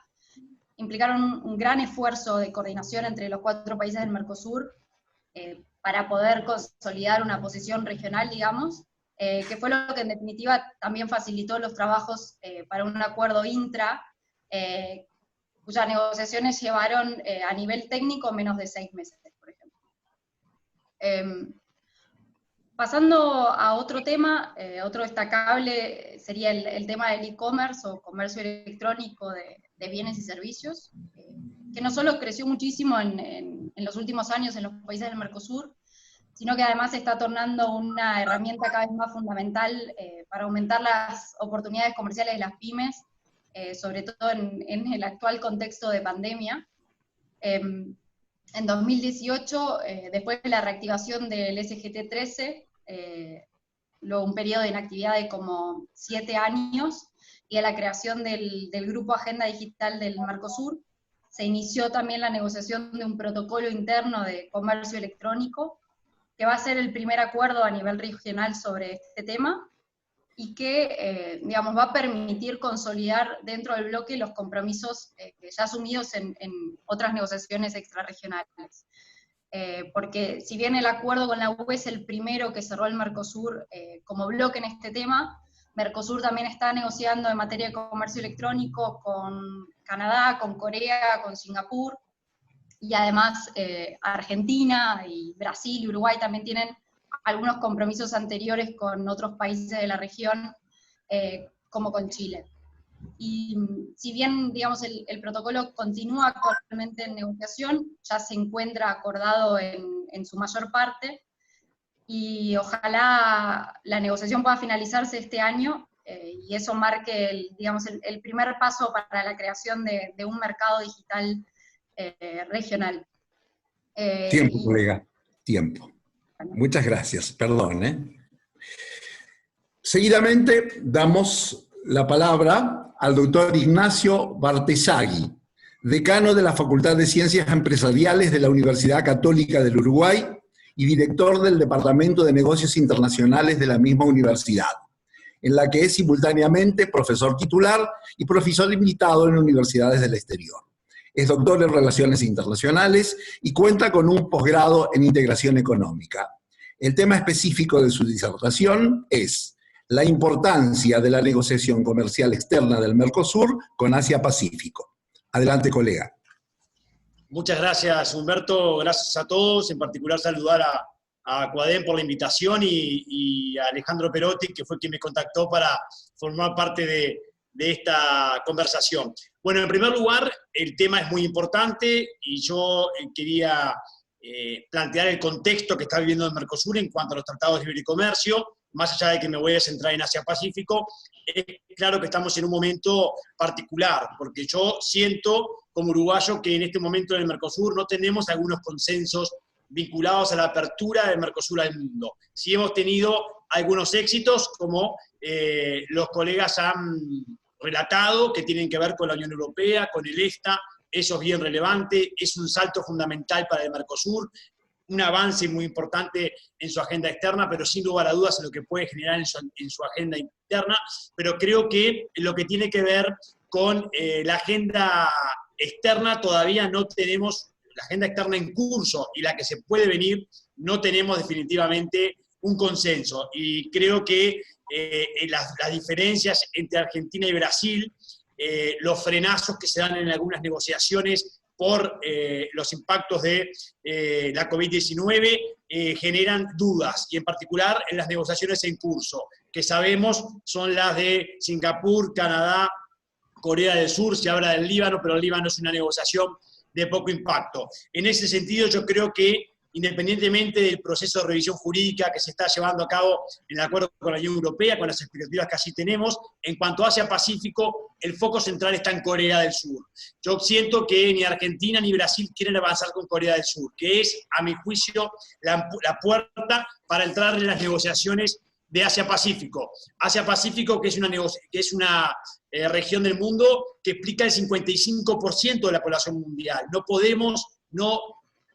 implicaron un gran esfuerzo de coordinación entre los 4 países del Mercosur para poder consolidar una posición regional, digamos, que fue lo que en definitiva también facilitó los trabajos para un acuerdo intra, cuyas negociaciones llevaron a nivel técnico menos de 6 meses, por ejemplo. Pasando a otro tema, otro destacable sería el tema del e-commerce o comercio electrónico de bienes y servicios, que no solo creció muchísimo en los últimos años en los países del Mercosur, sino que además se está tornando una herramienta cada vez más fundamental para aumentar las oportunidades comerciales de las pymes, sobre todo en el actual contexto de pandemia. En 2018, después de la reactivación del SGT-13, luego un periodo de inactividad de como 7 años, y a la creación del Grupo Agenda Digital del Mercosur, se inició también la negociación de un protocolo interno de comercio electrónico, que va a ser el primer acuerdo a nivel regional sobre este tema, y que, digamos, va a permitir consolidar dentro del bloque los compromisos ya asumidos en otras negociaciones extrarregionales. Porque si bien el acuerdo con la UE es el primero que cerró el Mercosur como bloque en este tema, Mercosur también está negociando en materia de comercio electrónico con Canadá, con Corea, con Singapur, y además Argentina y Brasil y Uruguay también tienen algunos compromisos anteriores con otros países de la región, como con Chile. Y si bien, digamos, el protocolo continúa actualmente en negociación, ya se encuentra acordado en su mayor parte, y ojalá la negociación pueda finalizarse este año, y eso marque digamos, el primer paso para la creación de un mercado digital regional. Tiempo, colega, tiempo. Muchas gracias, perdón. Seguidamente damos la palabra al doctor Ignacio Bartesagui, decano de la Facultad de Ciencias Empresariales de la Universidad Católica del Uruguay y director del Departamento de Negocios Internacionales de la misma universidad, en la que es simultáneamente profesor titular y profesor invitado en universidades del exterior. Es doctor en Relaciones Internacionales y cuenta con un posgrado en Integración Económica. El tema específico de su disertación es la importancia de la negociación comercial externa del Mercosur con Asia-Pacífico. Adelante, colega. Muchas gracias, Humberto. Gracias a todos. En particular, saludar a Cuadén por la invitación y a Alejandro Perotti, que fue quien me contactó para formar parte de esta conversación. Bueno, en primer lugar, el tema es muy importante y yo quería plantear el contexto que está viviendo el Mercosur en cuanto a los tratados de libre comercio. Más allá de que me voy a centrar en Asia-Pacífico, es claro que estamos en un momento particular, porque yo siento como uruguayo que en este momento en el Mercosur no tenemos algunos consensos vinculados a la apertura del Mercosur al mundo. Sí hemos tenido algunos éxitos, como los colegas han relatado, que tienen que ver con la Unión Europea, con el EFTA. Eso es bien relevante, es un salto fundamental para el Mercosur, un avance muy importante en su agenda externa, pero sin lugar a dudas en lo que puede generar en su agenda interna. Pero creo que lo que tiene que ver con la agenda externa, todavía no tenemos, la agenda externa en curso y la que se puede venir, no tenemos definitivamente un consenso. Y creo que las diferencias entre Argentina y Brasil, los frenazos que se dan en algunas negociaciones por los impactos de la COVID-19, generan dudas, y en particular en las negociaciones en curso, que sabemos son las de Singapur, Canadá, Corea del Sur, se habla del Líbano, pero el Líbano es una negociación de poco impacto. En ese sentido, yo creo que, independientemente del proceso de revisión jurídica que se está llevando a cabo en el acuerdo con la Unión Europea, con las expectativas que así tenemos, en cuanto a Asia-Pacífico, el foco central está en Corea del Sur. Yo siento que ni Argentina ni Brasil quieren avanzar con Corea del Sur, que es, a mi juicio, la puerta para entrar en las negociaciones de Asia-Pacífico. Asia-Pacífico, que es una región del mundo que explica el 55% de la población mundial. No podemos no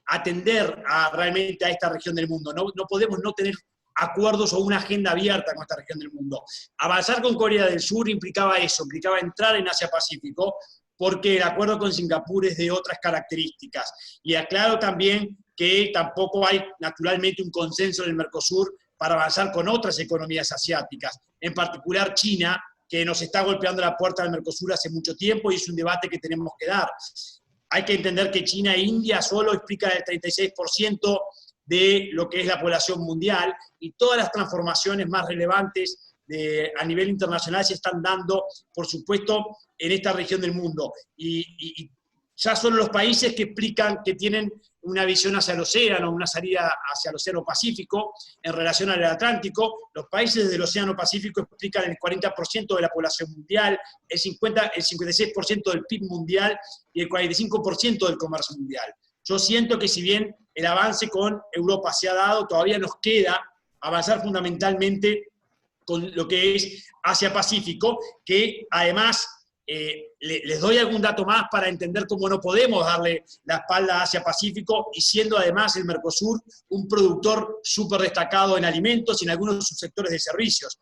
atender realmente a esta región del mundo. No podemos no tener acuerdos o una agenda abierta con esta región del mundo. Avanzar con Corea del Sur implicaba eso, implicaba entrar en Asia-Pacífico, porque el acuerdo con Singapur es de otras características. Y aclaro también que tampoco hay naturalmente un consenso en el Mercosur para avanzar con otras economías asiáticas, en particular China, que nos está golpeando la puerta del Mercosur hace mucho tiempo y es un debate que tenemos que dar. Hay que entender que China e India solo explican el 36% de lo que es la población mundial, y todas las transformaciones más relevantes a nivel internacional se están dando, por supuesto, en esta región del mundo. Y ya son los países que explican que tienen una visión hacia el océano, una salida hacia el Océano Pacífico en relación al Atlántico. Los países del Océano Pacífico explican el 40% de la población mundial, el 56% del PIB mundial y el 45% del comercio mundial. Yo siento que si bien el avance con Europa se ha dado, todavía nos queda avanzar fundamentalmente con lo que es Asia-Pacífico, que además les doy algún dato más para entender cómo no podemos darle la espalda a Asia-Pacífico, y siendo además el Mercosur un productor súper destacado en alimentos y en algunos subsectores de servicios.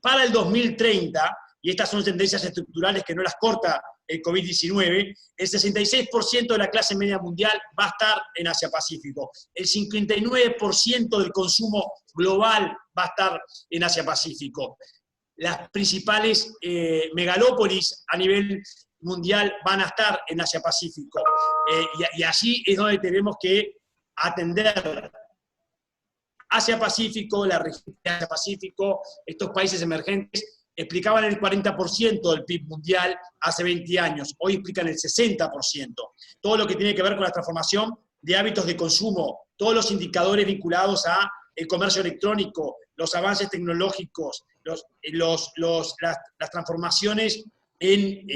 Para el 2030, y estas son tendencias estructurales que no las corta el COVID-19, el 66% de la clase media mundial va a estar en Asia-Pacífico. El 59% del consumo global va a estar en Asia-Pacífico. Las principales megalópolis a nivel mundial van a estar en Asia-Pacífico. Y allí es donde tenemos que atender Asia-Pacífico, la región de Asia-Pacífico, estos países emergentes, explicaban el 40% del PIB mundial hace 20 años, hoy explican el 60%. Todo lo que tiene que ver con la transformación de hábitos de consumo, todos los indicadores vinculados a el comercio electrónico, los avances tecnológicos, las transformaciones en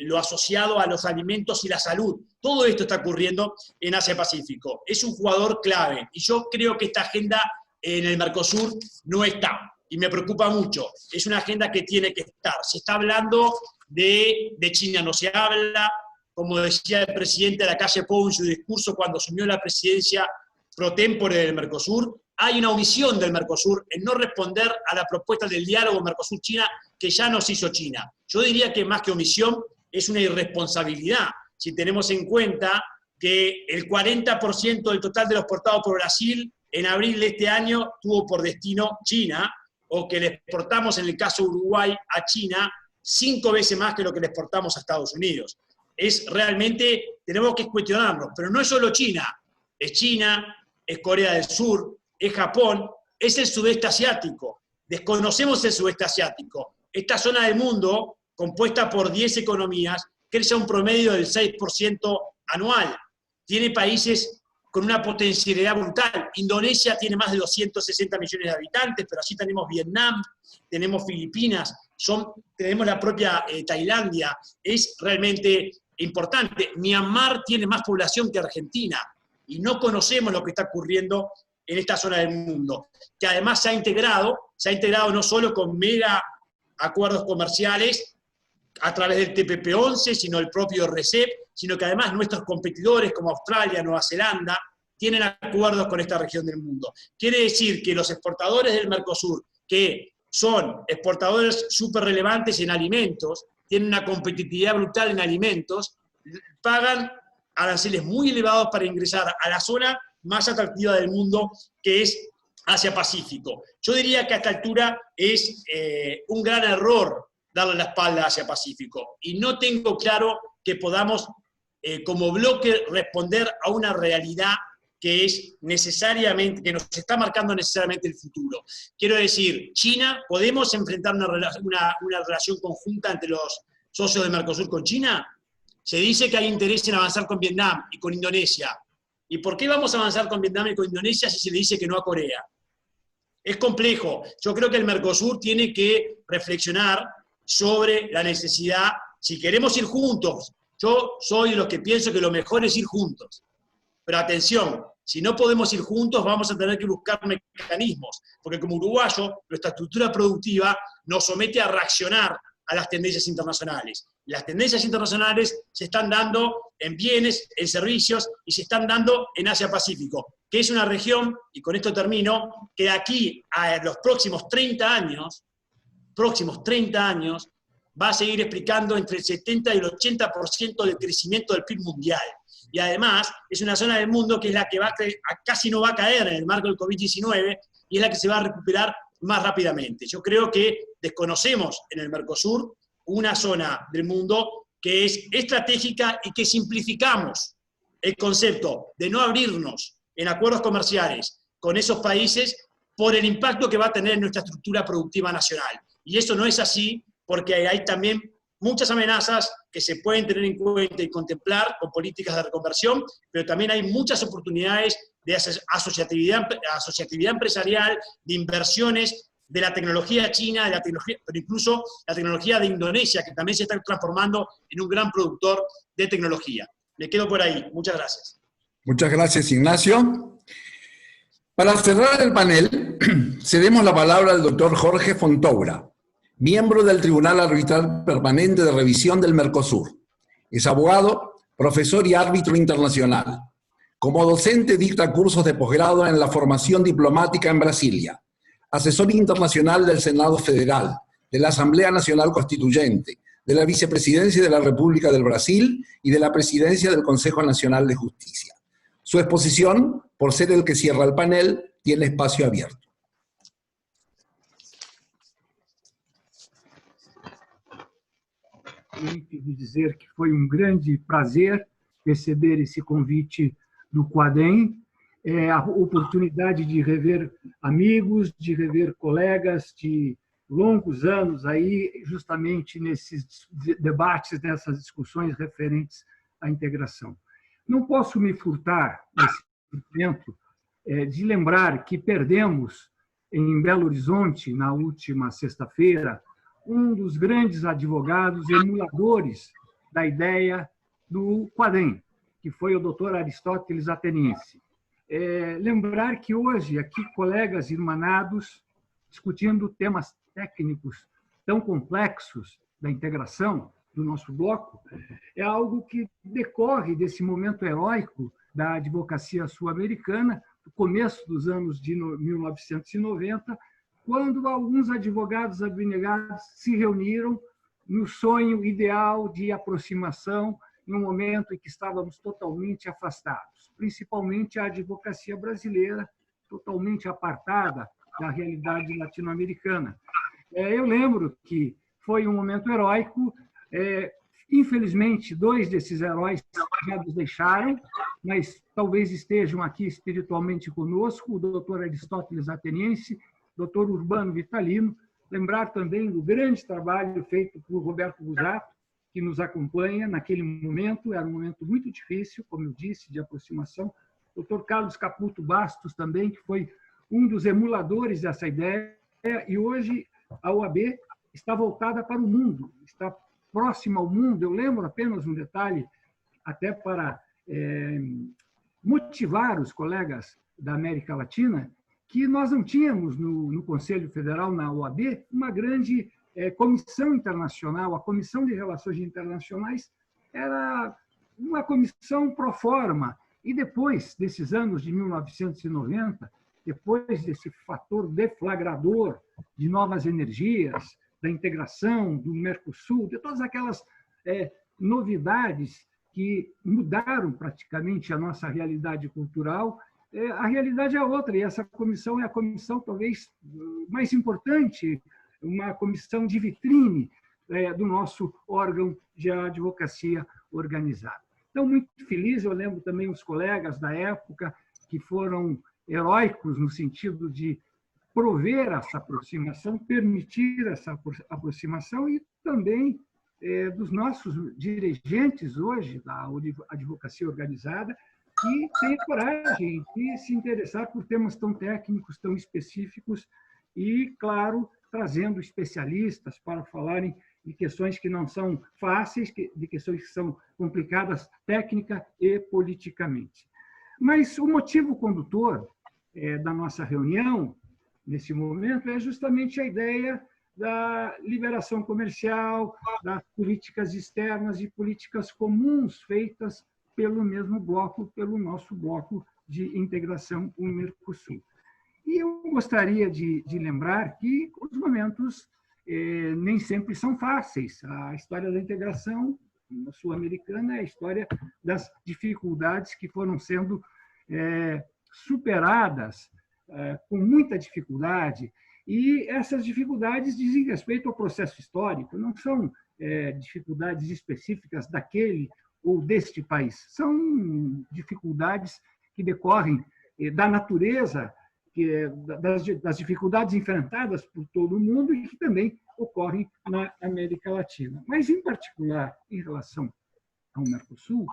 lo asociado a los alimentos y la salud. Todo esto está ocurriendo en Asia-Pacífico. Es un jugador clave y yo creo que esta agenda en el Mercosur no está y me preocupa mucho. Es una agenda que tiene que estar. Se está hablando de China, no se habla, como decía el presidente Lacalle Pou en su discurso cuando asumió la presidencia pro tempore del Mercosur. Hay una omisión del Mercosur en no responder a la propuesta del diálogo Mercosur-China que ya nos hizo China. Yo diría que más que omisión es una irresponsabilidad, si tenemos en cuenta que el 40% del total de lo exportado por Brasil en abril de este año tuvo por destino China, o que le exportamos en el caso de Uruguay a China 5 veces más que lo que le exportamos a Estados Unidos. Es realmente, tenemos que cuestionarnos, pero no es solo China, es Corea del Sur, es Japón, es el sudeste asiático. Desconocemos el sudeste asiático. Esta zona del mundo, compuesta por 10 economías, crece a un promedio del 6% anual. Tiene países con una potencialidad brutal. Indonesia tiene más de 260 millones de habitantes, pero así tenemos Vietnam, tenemos Filipinas, tenemos la propia Tailandia. Es realmente importante. Myanmar tiene más población que Argentina y no conocemos lo que está ocurriendo en esta zona del mundo, que además se ha integrado no solo con mega acuerdos comerciales a través del TPP-11, sino el propio RCEP, sino que además nuestros competidores como Australia, Nueva Zelanda, tienen acuerdos con esta región del mundo. Quiere decir que los exportadores del Mercosur, que son exportadores súper relevantes en alimentos, tienen una competitividad brutal en alimentos, pagan aranceles muy elevados para ingresar a la zona más atractiva del mundo, que es Asia-Pacífico. Yo diría que a esta altura es un gran error darle la espalda a Asia-Pacífico, y no tengo claro que podamos, como bloque, responder a una realidad que es necesariamente, que nos está marcando necesariamente el futuro. Quiero decir, China, ¿podemos enfrentar una relación conjunta entre los socios de Mercosur con China? Se dice que hay interés en avanzar con Vietnam y con Indonesia. ¿Y por qué vamos a avanzar con Vietnam y con Indonesia si se le dice que no a Corea? Es complejo. Yo creo que el Mercosur tiene que reflexionar sobre la necesidad, si queremos ir juntos. Yo soy de los que pienso que lo mejor es ir juntos. Pero atención, si no podemos ir juntos, vamos a tener que buscar mecanismos, porque como uruguayo, nuestra estructura productiva nos somete a reaccionar a las tendencias internacionales. Las tendencias internacionales se están dando en bienes, en servicios, y se están dando en Asia-Pacífico, que es una región, y con esto termino, que de aquí a los próximos 30 años, va a seguir explicando entre el 70 y el 80% del crecimiento del PIB mundial. Y además es una zona del mundo que es la que casi no va a caer en el marco del COVID-19 y es la que se va a recuperar más rápidamente. Yo creo que desconocemos en el Mercosur una zona del mundo que es estratégica y que simplificamos el concepto de no abrirnos en acuerdos comerciales con esos países por el impacto que va a tener en nuestra estructura productiva nacional. Y eso no es así porque hay también muchas amenazas que se pueden tener en cuenta y contemplar con políticas de reconversión, pero también hay muchas oportunidades de asociatividad empresarial, de inversiones, de la tecnología china, pero incluso la tecnología de Indonesia, que también se está transformando en un gran productor de tecnología. Me quedo por ahí. Muchas gracias. Muchas gracias, Ignacio. Para cerrar el panel, cedemos la palabra al doctor Jorge Fontoura, miembro del Tribunal Arbitral Permanente de Revisión del Mercosur. Es abogado, profesor y árbitro internacional. Como docente dicta cursos de posgrado en la formación diplomática en Brasilia, asesor internacional del Senado Federal, de la Asamblea Nacional Constituyente, de la Vicepresidencia de la República del Brasil y de la Presidencia del Consejo Nacional de Justicia. Su exposición, por ser el que cierra el panel, tiene espacio abierto. De dizer que foi grande prazer receber esse convite do Quadem, a oportunidade de rever amigos, de rever colegas, de longos anos aí justamente nesses debates, nessas discussões referentes à integração. Não posso me furtar, nesse momento, de lembrar que perdemos em Belo Horizonte, na última sexta-feira, um dos grandes advogados emuladores da ideia do Quadem, que foi o doutor Aristóteles Ateniense. Lembrar que hoje, aqui, colegas irmanados, discutindo temas técnicos tão complexos da integração do nosso bloco, é algo que decorre desse momento heróico da advocacia sul-americana, do começo dos anos de 1990, quando alguns advogados abnegados se reuniram no sonho ideal de aproximação, em um momento em que estávamos totalmente afastados, principalmente a advocacia brasileira, totalmente apartada da realidade latino-americana. Eu lembro que foi um momento heróico. Infelizmente, 2 desses heróis já nos deixaram, mas talvez estejam aqui espiritualmente conosco, o doutor Aristóteles Ateniense, doutor Urbano Vitalino. Lembrar também do grande trabalho feito por Roberto Busato, que nos acompanha naquele momento. Era um momento muito difícil, como eu disse, de aproximação. Doutor Carlos Caputo Bastos também, que foi um dos emuladores dessa ideia, e hoje a OAB está voltada para o mundo, está próxima ao mundo. Eu lembro apenas um detalhe, até para motivar os colegas da América Latina, que nós não tínhamos no Conselho Federal, na OAB, uma grande comissão internacional. A Comissão de Relações Internacionais era uma comissão pro forma, e depois desses anos de 1990, depois desse fator deflagrador de novas energias, da integração do Mercosul, de todas aquelas novidades que mudaram praticamente a nossa realidade cultural, a realidade é outra, e essa comissão é a comissão talvez mais importante, uma comissão de vitrine do nosso órgão de advocacia organizada. Então, muito feliz. Eu lembro também os colegas da época que foram heróicos no sentido de prover essa aproximação, permitir essa aproximação, e também dos nossos dirigentes hoje da advocacia organizada, que têm coragem de se interessar por temas tão técnicos, tão específicos, e, claro, trazendo especialistas para falarem de questões que não são fáceis, de questões que são complicadas técnica e politicamente. Mas o motivo condutor da nossa reunião, nesse momento, é justamente a ideia da liberação comercial, das políticas externas e políticas comuns feitas pelo mesmo bloco, pelo nosso bloco de integração, o Mercosul. E eu gostaria de lembrar que os momentos nem sempre são fáceis. A história da integração sul-americana é a história das dificuldades que foram sendo superadas com muita dificuldade, e essas dificuldades dizem respeito ao processo histórico, não são dificuldades específicas daquele ou deste país, são dificuldades que decorrem da natureza, das dificuldades enfrentadas por todo o mundo e que também ocorrem na América Latina. Mas, em particular, em relação ao Mercosul,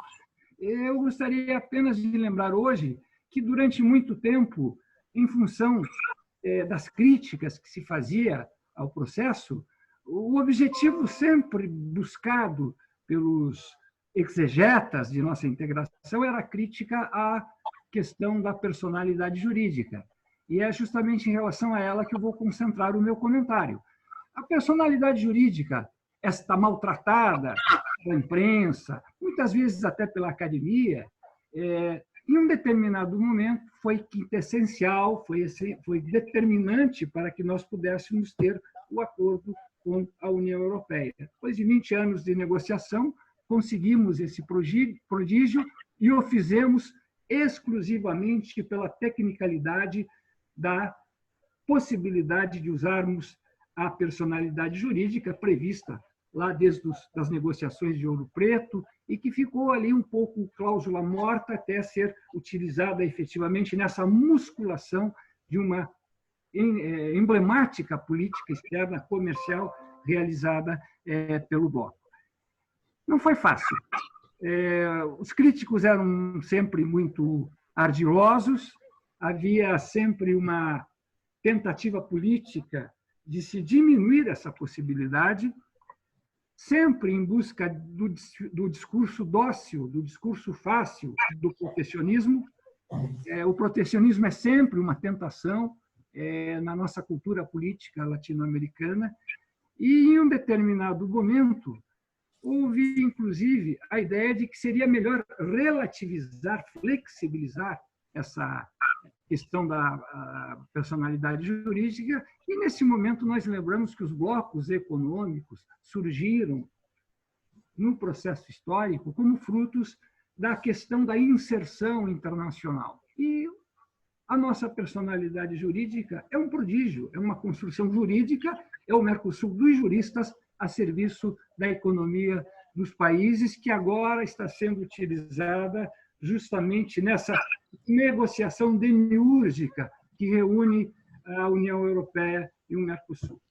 eu gostaria apenas de lembrar hoje que, durante muito tempo, em função das críticas que se fazia ao processo, o objetivo sempre buscado pelos exegetas de nossa integração era a crítica à questão da personalidade jurídica. E é justamente em relação a ela que eu vou concentrar o meu comentário. A personalidade jurídica, esta maltratada pela imprensa, muitas vezes até pela academia, em um determinado momento foi quintessencial, foi determinante para que nós pudéssemos ter o acordo com a União Europeia. Depois de 20 anos de negociação, conseguimos esse prodígio e o fizemos exclusivamente pela tecnicalidade da possibilidade de usarmos a personalidade jurídica prevista lá desde as negociações de Ouro Preto, e que ficou ali um pouco cláusula morta até ser utilizada efetivamente nessa musculação de uma emblemática política externa comercial realizada pelo bloco. Não foi fácil. Os críticos eram sempre muito ardilosos, havia sempre uma tentativa política de se diminuir essa possibilidade, sempre em busca do discurso dócil, do discurso fácil, do protecionismo. O protecionismo é sempre uma tentação na nossa cultura política latino-americana, e em um determinado momento houve, inclusive, a ideia de que seria melhor relativizar, flexibilizar essa questão da personalidade jurídica, e nesse momento nós lembramos que os blocos econômicos surgiram no processo histórico como frutos da questão da inserção internacional. E a nossa personalidade jurídica é um prodígio, é uma construção jurídica, é o Mercosul dos juristas a serviço da economia dos países, que agora está sendo utilizada justamente nessa negociação demiúrgica que reúne a União Europeia e o Mercosul.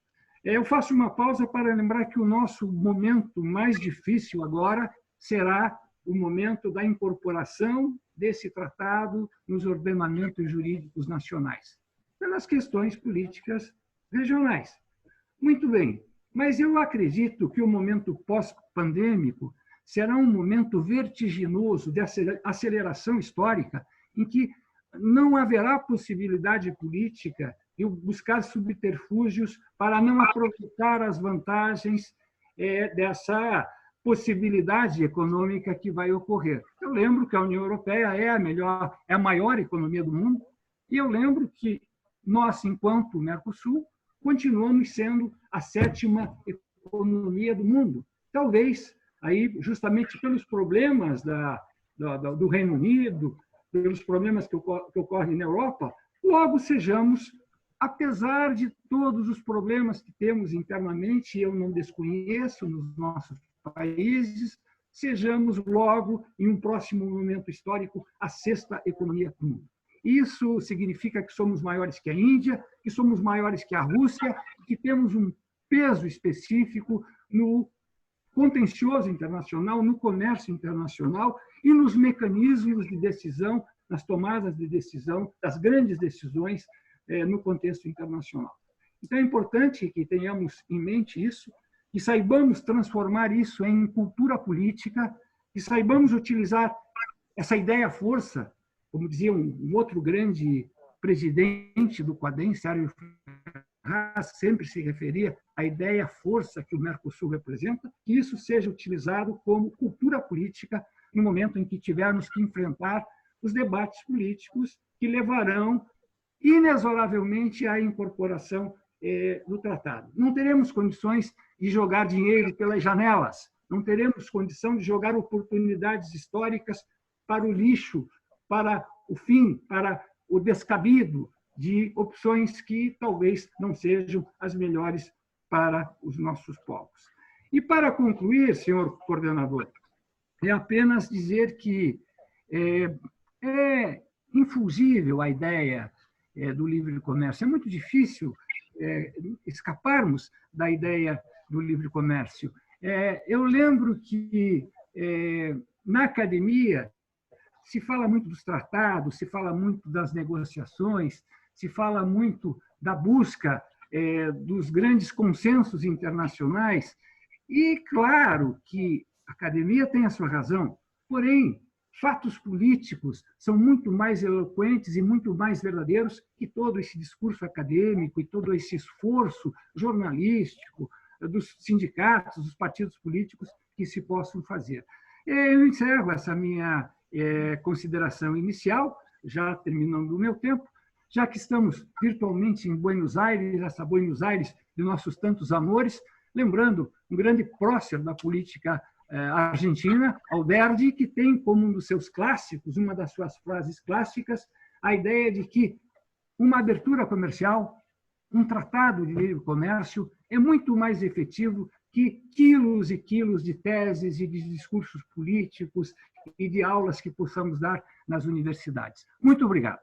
Eu faço uma pausa para lembrar que o nosso momento mais difícil agora será o momento da incorporação desse tratado nos ordenamentos jurídicos nacionais, pelas questões políticas regionais. Muito bem, mas eu acredito que o momento pós-pandêmico será um momento vertiginoso de aceleração histórica, em que não haverá possibilidade política de buscar subterfúgios para não aproveitar as vantagens dessa possibilidade econômica que vai ocorrer. Eu lembro que a União Europeia é a maior economia do mundo, e eu lembro que nós, enquanto Mercosul, continuamos sendo a 7ª economia do mundo. Talvez, aí, justamente pelos problemas do Reino Unido, pelos problemas que ocorrem na Europa, logo sejamos, apesar de todos os problemas que temos internamente, eu não desconheço nos nossos países, sejamos logo, em um próximo momento histórico, a 6ª economia do mundo. Isso significa que somos maiores que a Índia, que somos maiores que a Rússia, que temos um peso específico no contencioso internacional, no comércio internacional e nos mecanismos de decisão, nas tomadas de decisão, das grandes decisões no contexto internacional. Então, é importante que tenhamos em mente isso, que saibamos transformar isso em cultura política, que saibamos utilizar essa ideia-força, como dizia um outro grande presidente do COADEM, Sérgio Ferraz, sempre se referia à ideia-força que o Mercosul representa, que isso seja utilizado como cultura política no momento em que tivermos que enfrentar os debates políticos que levarão inexoravelmente à incorporação do tratado. Não teremos condições de jogar dinheiro pelas janelas, não teremos condição de jogar oportunidades históricas para o lixo, para o fim, para o descabido de opções que talvez não sejam as melhores para os nossos povos. E para concluir, senhor coordenador, é apenas dizer que é infusível a ideia do livre comércio. É muito difícil escaparmos da ideia do livre comércio. Eu lembro que na academia se fala muito dos tratados, se fala muito das negociações, se fala muito da busca dos grandes consensos internacionais, e claro que a academia tem a sua razão, porém, fatos políticos são muito mais eloquentes e muito mais verdadeiros que todo esse discurso acadêmico e todo esse esforço jornalístico dos sindicatos, dos partidos políticos que se possam fazer. Eu encerro essa minha consideração inicial, já terminando o meu tempo, já que estamos virtualmente em Buenos Aires, essa Buenos Aires de nossos tantos amores, lembrando um grande prócer da política argentina, Alberdi, que tem como um dos seus clássicos, uma das suas frases clássicas, a ideia de que uma abertura comercial, um tratado de livre comércio é muito mais efetivo que quilos e quilos de teses e de discursos políticos e de aulas que possamos dar nas universidades. Muito obrigado.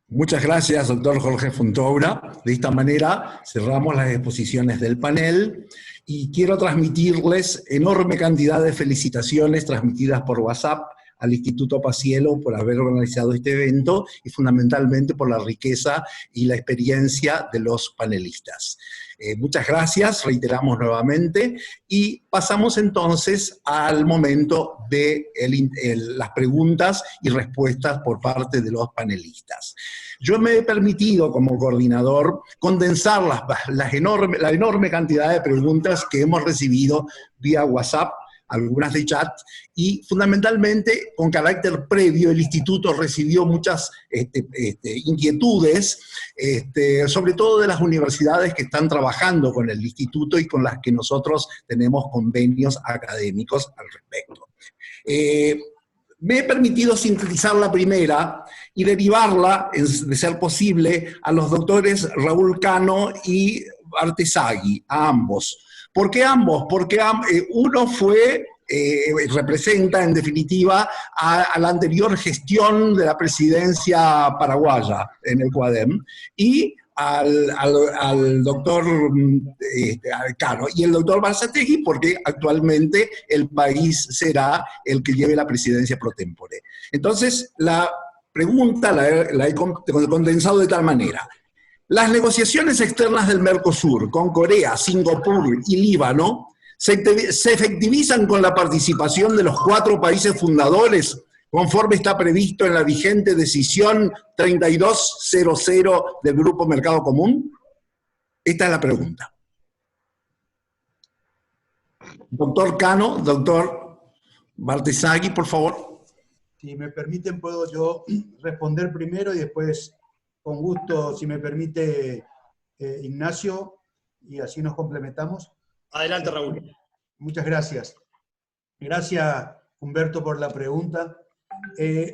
Muchas gracias, doctor Jorge Fontoura. De esta manera cerramos las exposiciones del panel y quiero transmitirles enorme cantidad de felicitaciones transmitidas por WhatsApp al Instituto Pacielo por haber organizado este evento y fundamentalmente por la riqueza y la experiencia de los panelistas. Muchas gracias, reiteramos nuevamente, y pasamos entonces al momento de las preguntas y respuestas por parte de los panelistas. Yo me he permitido, como coordinador, condensar la enorme cantidad de preguntas que hemos recibido vía WhatsApp, algunas de chat, y fundamentalmente con carácter previo el Instituto recibió muchas inquietudes, sobre todo de las universidades que están trabajando con el Instituto y con las que nosotros tenemos convenios académicos al respecto. Me he permitido sintetizar la primera y derivarla, de ser posible, a los doctores Raúl Cano y Bartesagui, a ambos. ¿Por qué ambos? Porque uno representa en definitiva a la anterior gestión de la presidencia paraguaya en el CUADEM y al doctor Cano y el doctor Bartesagui porque actualmente el país será el que lleve la presidencia pro tempore. Entonces la pregunta la he condensado de tal manera. Las negociaciones externas del Mercosur con Corea, Singapur y Líbano se efectivizan con la participación de los 4 países fundadores, conforme está previsto en la vigente decisión 3200 del Grupo Mercado Común. Esta es la pregunta. Doctor Cano, doctor Bartesagui, por favor. Si me permiten, puedo yo responder primero y después, con gusto, si me permite, Ignacio, y así nos complementamos. Adelante, Raúl. Muchas gracias. Gracias, Humberto, por la pregunta.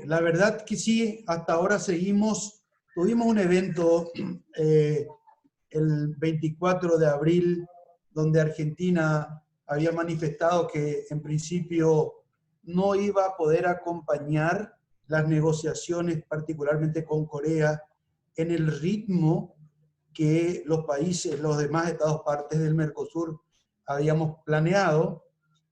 La verdad que sí, hasta ahora tuvimos un evento el 24 de abril, donde Argentina había manifestado que en principio no iba a poder acompañar las negociaciones, particularmente con Corea, en el ritmo que los demás estados partes del Mercosur habíamos planeado.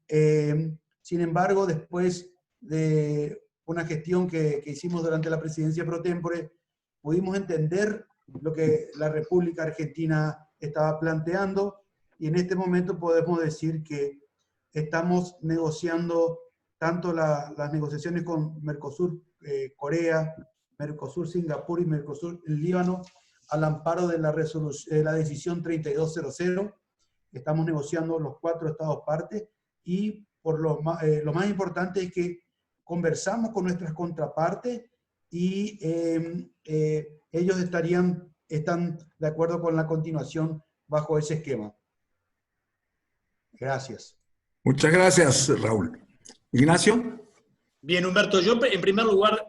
Sin embargo, después de una gestión que hicimos durante la presidencia pro tempore, pudimos entender lo que la República Argentina estaba planteando y en este momento podemos decir que estamos negociando tanto las negociaciones con Mercosur, Corea, Mercosur, Singapur y Mercosur, Líbano, al amparo de la decisión 3200. Estamos negociando los 4 estados partes y lo más importante es que conversamos con nuestras contrapartes y ellos están de acuerdo con la continuación bajo ese esquema. Gracias. Muchas gracias, Raúl. Ignacio. Bien, Humberto, yo en primer lugar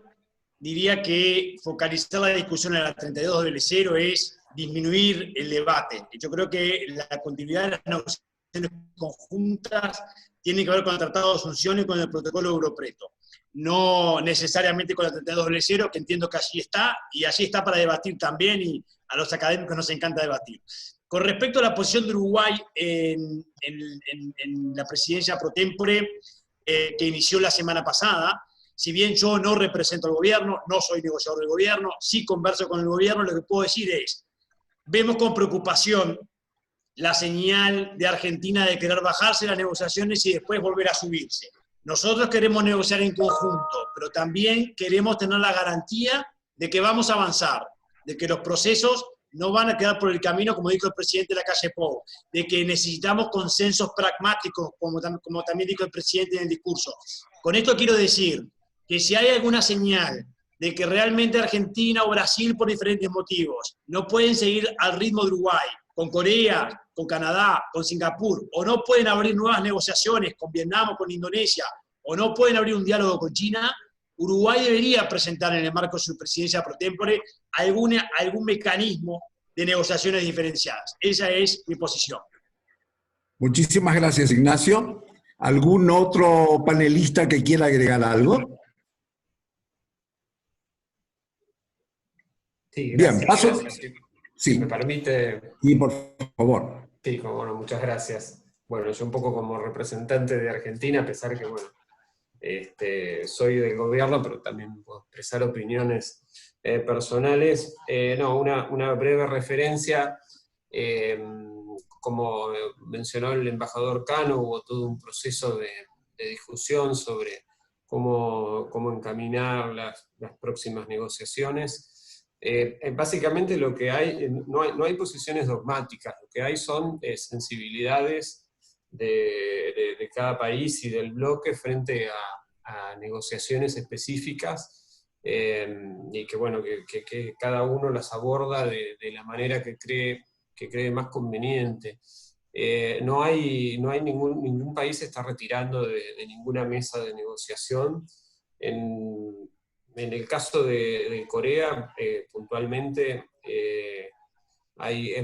diría que focalizar la discusión en la 3200 es disminuir el debate. Yo creo que la continuidad de las negociaciones conjuntas tiene que ver con el Tratado de Asunción y con el Protocolo Europreto. No necesariamente con la 3200, que entiendo que allí está, y allí está para debatir también, y a los académicos nos encanta debatir. Con respecto a la posición de Uruguay en la presidencia pro tempore que inició la semana pasada, si bien yo no represento al gobierno, no soy negociador del gobierno, sí converso con el gobierno, lo que puedo decir es, vemos con preocupación la señal de Argentina de querer bajarse las negociaciones y después volver a subirse. Nosotros queremos negociar en conjunto, pero también queremos tener la garantía de que vamos a avanzar, de que los procesos no van a quedar por el camino, como dijo el presidente de la calle Pou, de que necesitamos consensos pragmáticos, como también dijo el presidente en el discurso. Con esto quiero decir que si hay alguna señal de que realmente Argentina o Brasil, por diferentes motivos, no pueden seguir al ritmo de Uruguay, con Corea, con Canadá, con Singapur, o no pueden abrir nuevas negociaciones con Vietnam o con Indonesia, o no pueden abrir un diálogo con China, Uruguay debería presentar en el marco de su presidencia pro tempore algún mecanismo de negociaciones diferenciadas. Esa es mi posición. Muchísimas gracias, Ignacio. ¿Algún otro panelista que quiera agregar algo? Sí, Bien, gracias. paso. Gracias. Si Sí, me permite. y por favor. Sí, bueno, muchas gracias. Bueno, yo un poco como representante de Argentina, a pesar que, bueno, soy del gobierno, pero también puedo expresar opiniones personales. No, una breve referencia. Como mencionó el embajador Cano, hubo todo un proceso de discusión sobre cómo encaminar las próximas negociaciones. Básicamente lo que hay, no hay posiciones dogmáticas, lo que hay son sensibilidades de cada país y del bloque frente a negociaciones específicas, y que bueno, que cada uno las aborda de la manera que cree más conveniente. No hay ningún país está retirando de ninguna mesa de negociación. En el caso de Corea, puntualmente,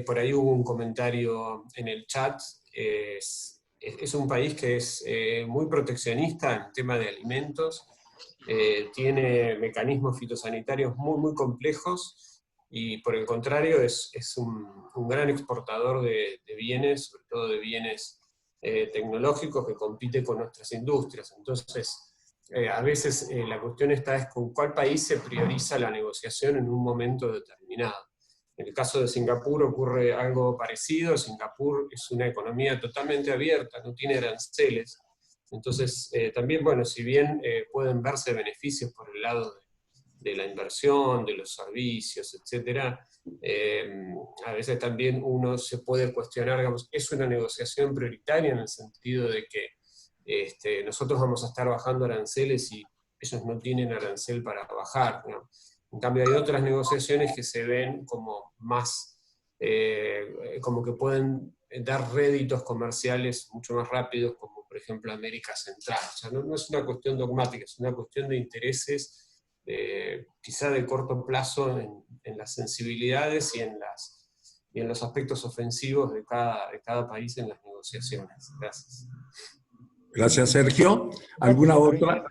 por ahí hubo un comentario en el chat. Es un país que es muy proteccionista en tema de alimentos, tiene mecanismos fitosanitarios muy complejos, y por el contrario es un gran exportador de bienes, sobre todo de bienes tecnológicos, que compite con nuestras industrias. Entonces, a veces la cuestión es con cuál país se prioriza la negociación en un momento determinado. En el caso de Singapur ocurre algo parecido. Singapur es una economía totalmente abierta, no tiene aranceles. Entonces, también, bueno, si bien pueden verse beneficios por el lado de la inversión, de los servicios, etc., a veces también uno se puede cuestionar, digamos, es una negociación prioritaria en el sentido de que nosotros vamos a estar bajando aranceles y ellos no tienen arancel para bajar, ¿no? En cambio hay otras negociaciones que se ven como más, como que pueden dar réditos comerciales mucho más rápidos, como por ejemplo América Central. O sea, no es una cuestión dogmática, es una cuestión de intereses, quizá de corto plazo en las sensibilidades y en los aspectos ofensivos de cada país en las negociaciones. Gracias. Gracias, Sergio. ¿Alguna otra?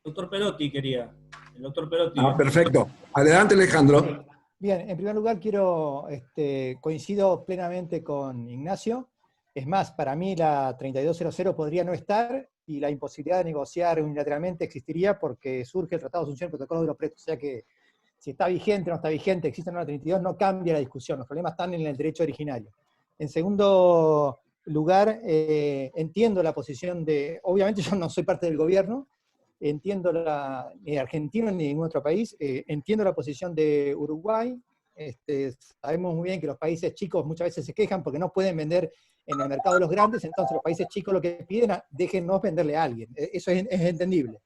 Doctor Perotti quería. El doctor Perotti. Perfecto. Adelante, Alejandro. Bien, en primer lugar coincido plenamente con Ignacio. Es más, para mí la 3200 podría no estar y la imposibilidad de negociar unilateralmente existiría porque surge el Tratado de Asunción del Protocolo de los Pretos. O sea que si está vigente o no está vigente, existe una 32, no cambia la discusión. Los problemas están en el derecho originario. En segundo lugar, entiendo la posición obviamente yo no soy parte del gobierno, entiendo ni argentino ni ningún otro país, entiendo la posición de Uruguay. Sabemos muy bien que los países chicos muchas veces se quejan porque no pueden vender en el mercado de los grandes, entonces los países chicos lo que piden es déjennos venderle a alguien. Eso es entendible.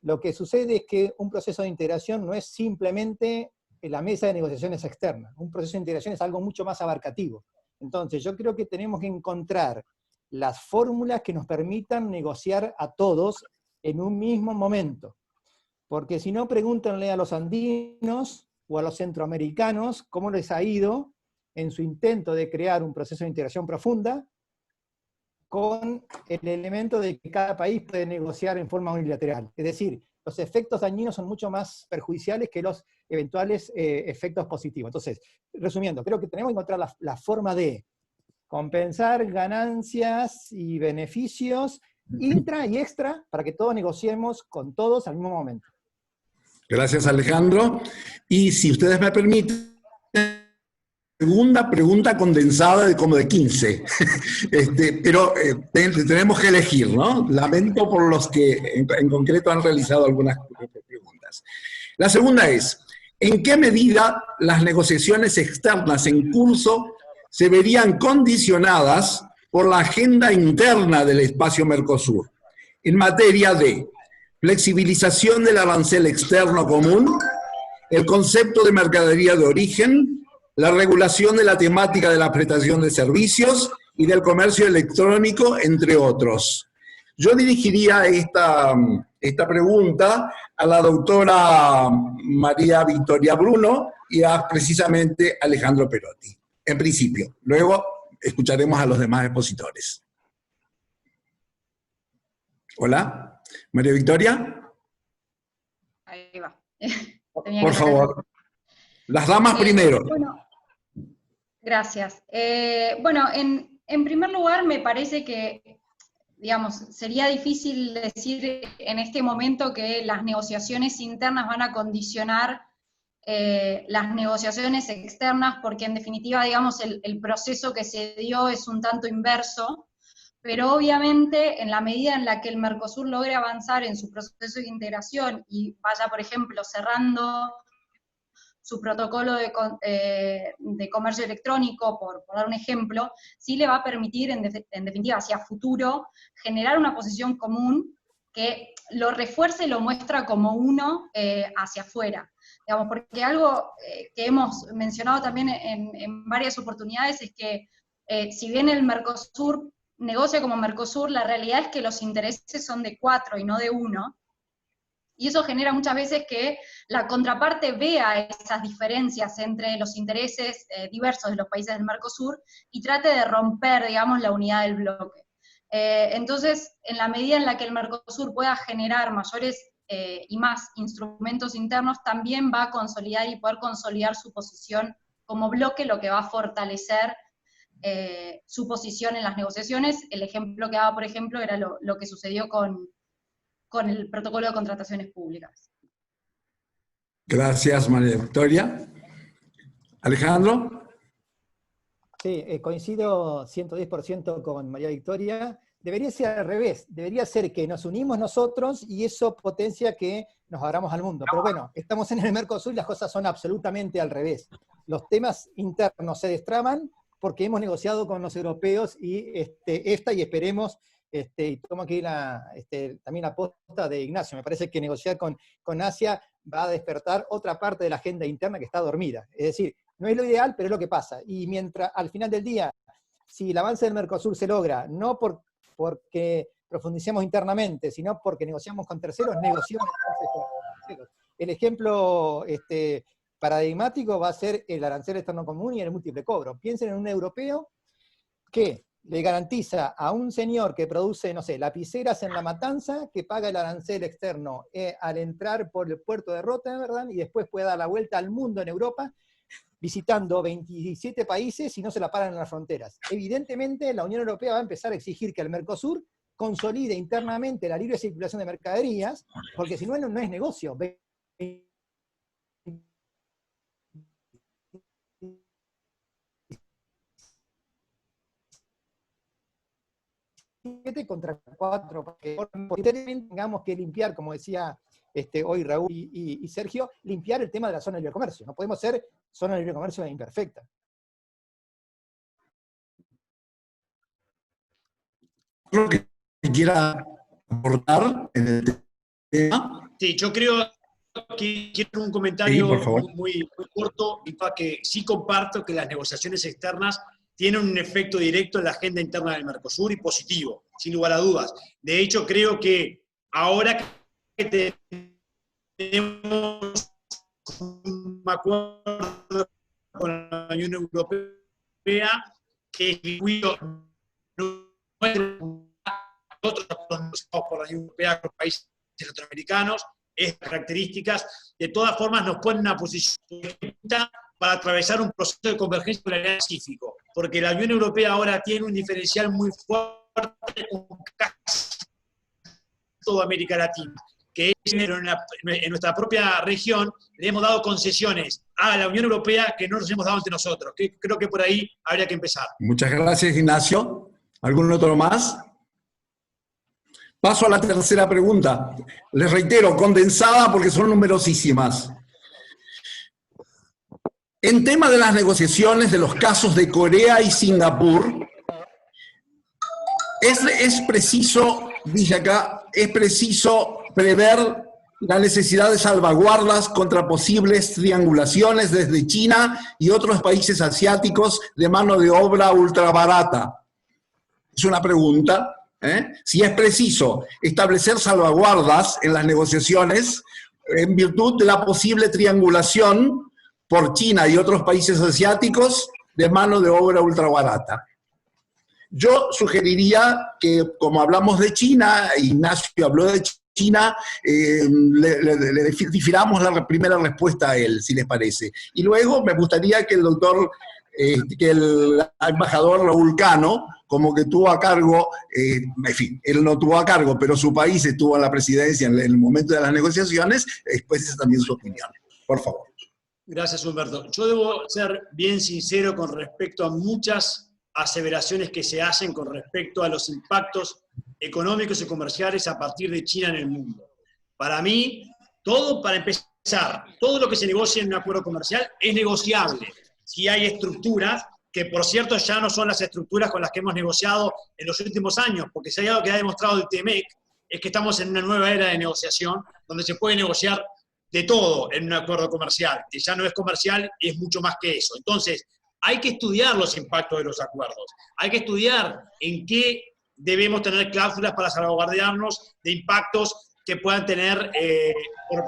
Lo que sucede es que un proceso de integración no es simplemente la mesa de negociaciones externa. Un proceso de integración es algo mucho más abarcativo. Entonces yo creo que tenemos que encontrar las fórmulas que nos permitan negociar a todos en un mismo momento. Porque si no, pregúntenle a los andinos o a los centroamericanos cómo les ha ido en su intento de crear un proceso de integración profunda con el elemento de que cada país puede negociar en forma unilateral. Es decir, los efectos dañinos son mucho más perjudiciales que los eventuales efectos positivos. Entonces, resumiendo, creo que tenemos que encontrar la forma de compensar ganancias y beneficios intra y extra para que todos negociemos con todos al mismo momento. Gracias, Alejandro. Y si ustedes me permiten, segunda pregunta condensada de como de 15, pero tenemos que elegir, ¿no? Lamento por los que en concreto han realizado algunas preguntas. La segunda es, ¿en qué medida las negociaciones externas en curso se verían condicionadas por la agenda interna del espacio Mercosur en materia de flexibilización del arancel externo común, el concepto de mercadería de origen, la regulación de la temática de la prestación de servicios y del comercio electrónico, entre otros? Yo dirigiría esta pregunta a la doctora María Victoria Bruno y a precisamente Alejandro Perotti, en principio. Luego escucharemos a los demás expositores. Hola, María Victoria. Ahí va. Por favor. Las damas primero. Bueno, gracias. Bueno, en primer lugar, me parece que, digamos, sería difícil decir en este momento que las negociaciones internas van a condicionar las negociaciones externas, porque en definitiva, digamos, el proceso que se dio es un tanto inverso, pero obviamente en la medida en la que el Mercosur logre avanzar en su proceso de integración y vaya, por ejemplo, cerrando su protocolo de comercio electrónico, por dar un ejemplo, sí le va a permitir, en definitiva, hacia futuro, generar una posición común que lo refuerce y lo muestra como uno hacia afuera. Digamos, porque algo que hemos mencionado también en varias oportunidades es que si bien el Mercosur negocia como Mercosur, la realidad es que los intereses son de 4 y no de 1, y eso genera muchas veces que la contraparte vea esas diferencias entre los intereses diversos de los países del Mercosur y trate de romper, digamos, la unidad del bloque. Entonces, en la medida en la que el Mercosur pueda generar mayores y más instrumentos internos, también va a consolidar y poder consolidar su posición como bloque, lo que va a fortalecer su posición en las negociaciones. El ejemplo que daba, por ejemplo, era lo que sucedió con el protocolo de contrataciones públicas. Gracias, María Victoria. Alejandro. Sí, coincido 110% con María Victoria. Debería ser al revés, debería ser que nos unimos nosotros y eso potencia que nos abramos al mundo. Pero bueno, estamos en el Mercosur y las cosas son absolutamente al revés. Los temas internos se destraban porque hemos negociado con los europeos y y esperemos, y tomo aquí también la posta de Ignacio, me parece que negociar con Asia va a despertar otra parte de la agenda interna que está dormida. Es decir, no es lo ideal, pero es lo que pasa. Y mientras, al final del día, si el avance del Mercosur se logra, no porque profundicemos internamente, sino porque negociamos con terceros, negociamos con terceros. El ejemplo paradigmático va a ser el arancel externo común y el múltiple cobro. Piensen en un europeo que le garantiza a un señor que produce, no sé, lapiceras en La Matanza, que paga el arancel externo al entrar por el puerto de Rotterdam y después puede dar la vuelta al mundo en Europa, visitando 27 países y no se la paran en las fronteras. Evidentemente, la Unión Europea va a empezar a exigir que el Mercosur consolide internamente la libre circulación de mercaderías, porque si no, no es negocio. Contra 4, porque tengamos que limpiar, como decía hoy Raúl y Sergio, limpiar el tema de la zona de libre comercio. No podemos ser zona de libre comercio imperfecta. ¿Algo que quiera aportar en el tema? Sí, yo creo que quiero un comentario sí, muy corto, y para que sí comparto que las negociaciones externas tienen un efecto directo en la agenda interna del Mercosur y positivo, sin lugar a dudas. De hecho, creo que ahora que tenemos un acuerdo con la Unión Europea, que nosotros por la Unión Europea, los países latinoamericanos, estas características, de todas formas nos ponen en una posición para atravesar un proceso de convergencia con el Pacífico, porque la Unión Europea ahora tiene un diferencial muy fuerte con casi toda América Latina, que es en nuestra propia región le hemos dado concesiones a la Unión Europea que no nos hemos dado entre nosotros. Creo que por ahí habría que empezar. Muchas gracias, Ignacio. ¿Algún otro más? Paso a la tercera pregunta. Les reitero, condensada porque son numerosísimas. En tema de las negociaciones de los casos de Corea y Singapur, es preciso, dice acá, es preciso prever la necesidad de salvaguardas contra posibles triangulaciones desde China y otros países asiáticos de mano de obra ultrabarata. Es una pregunta. Si es preciso establecer salvaguardas en las negociaciones en virtud de la posible triangulación por China y otros países asiáticos de mano de obra ultrabarata. Yo sugeriría que, como hablamos de China, Ignacio habló de China, le difiramos la primera respuesta a él, si les parece. Y luego me gustaría que el embajador Raúl Cano, como que tuvo a cargo, en fin, él no tuvo a cargo, pero su país estuvo en la presidencia en el momento de las negociaciones, exprese también su opinión. Por favor. Gracias, Humberto. Yo debo ser bien sincero con respecto a muchas aseveraciones que se hacen con respecto a los impactos económicos y comerciales a partir de China en el mundo. Para mí, para empezar, todo lo que se negocia en un acuerdo comercial es negociable si hay estructuras, que por cierto ya no son las estructuras con las que hemos negociado en los últimos años, porque si hay algo que ha demostrado el TMEC, es que estamos en una nueva era de negociación, donde se puede negociar de todo en un acuerdo comercial, que ya no es comercial, es mucho más que eso. Entonces, hay que estudiar los impactos de los acuerdos, hay que estudiar en qué debemos tener cláusulas para salvaguardarnos de impactos que puedan tener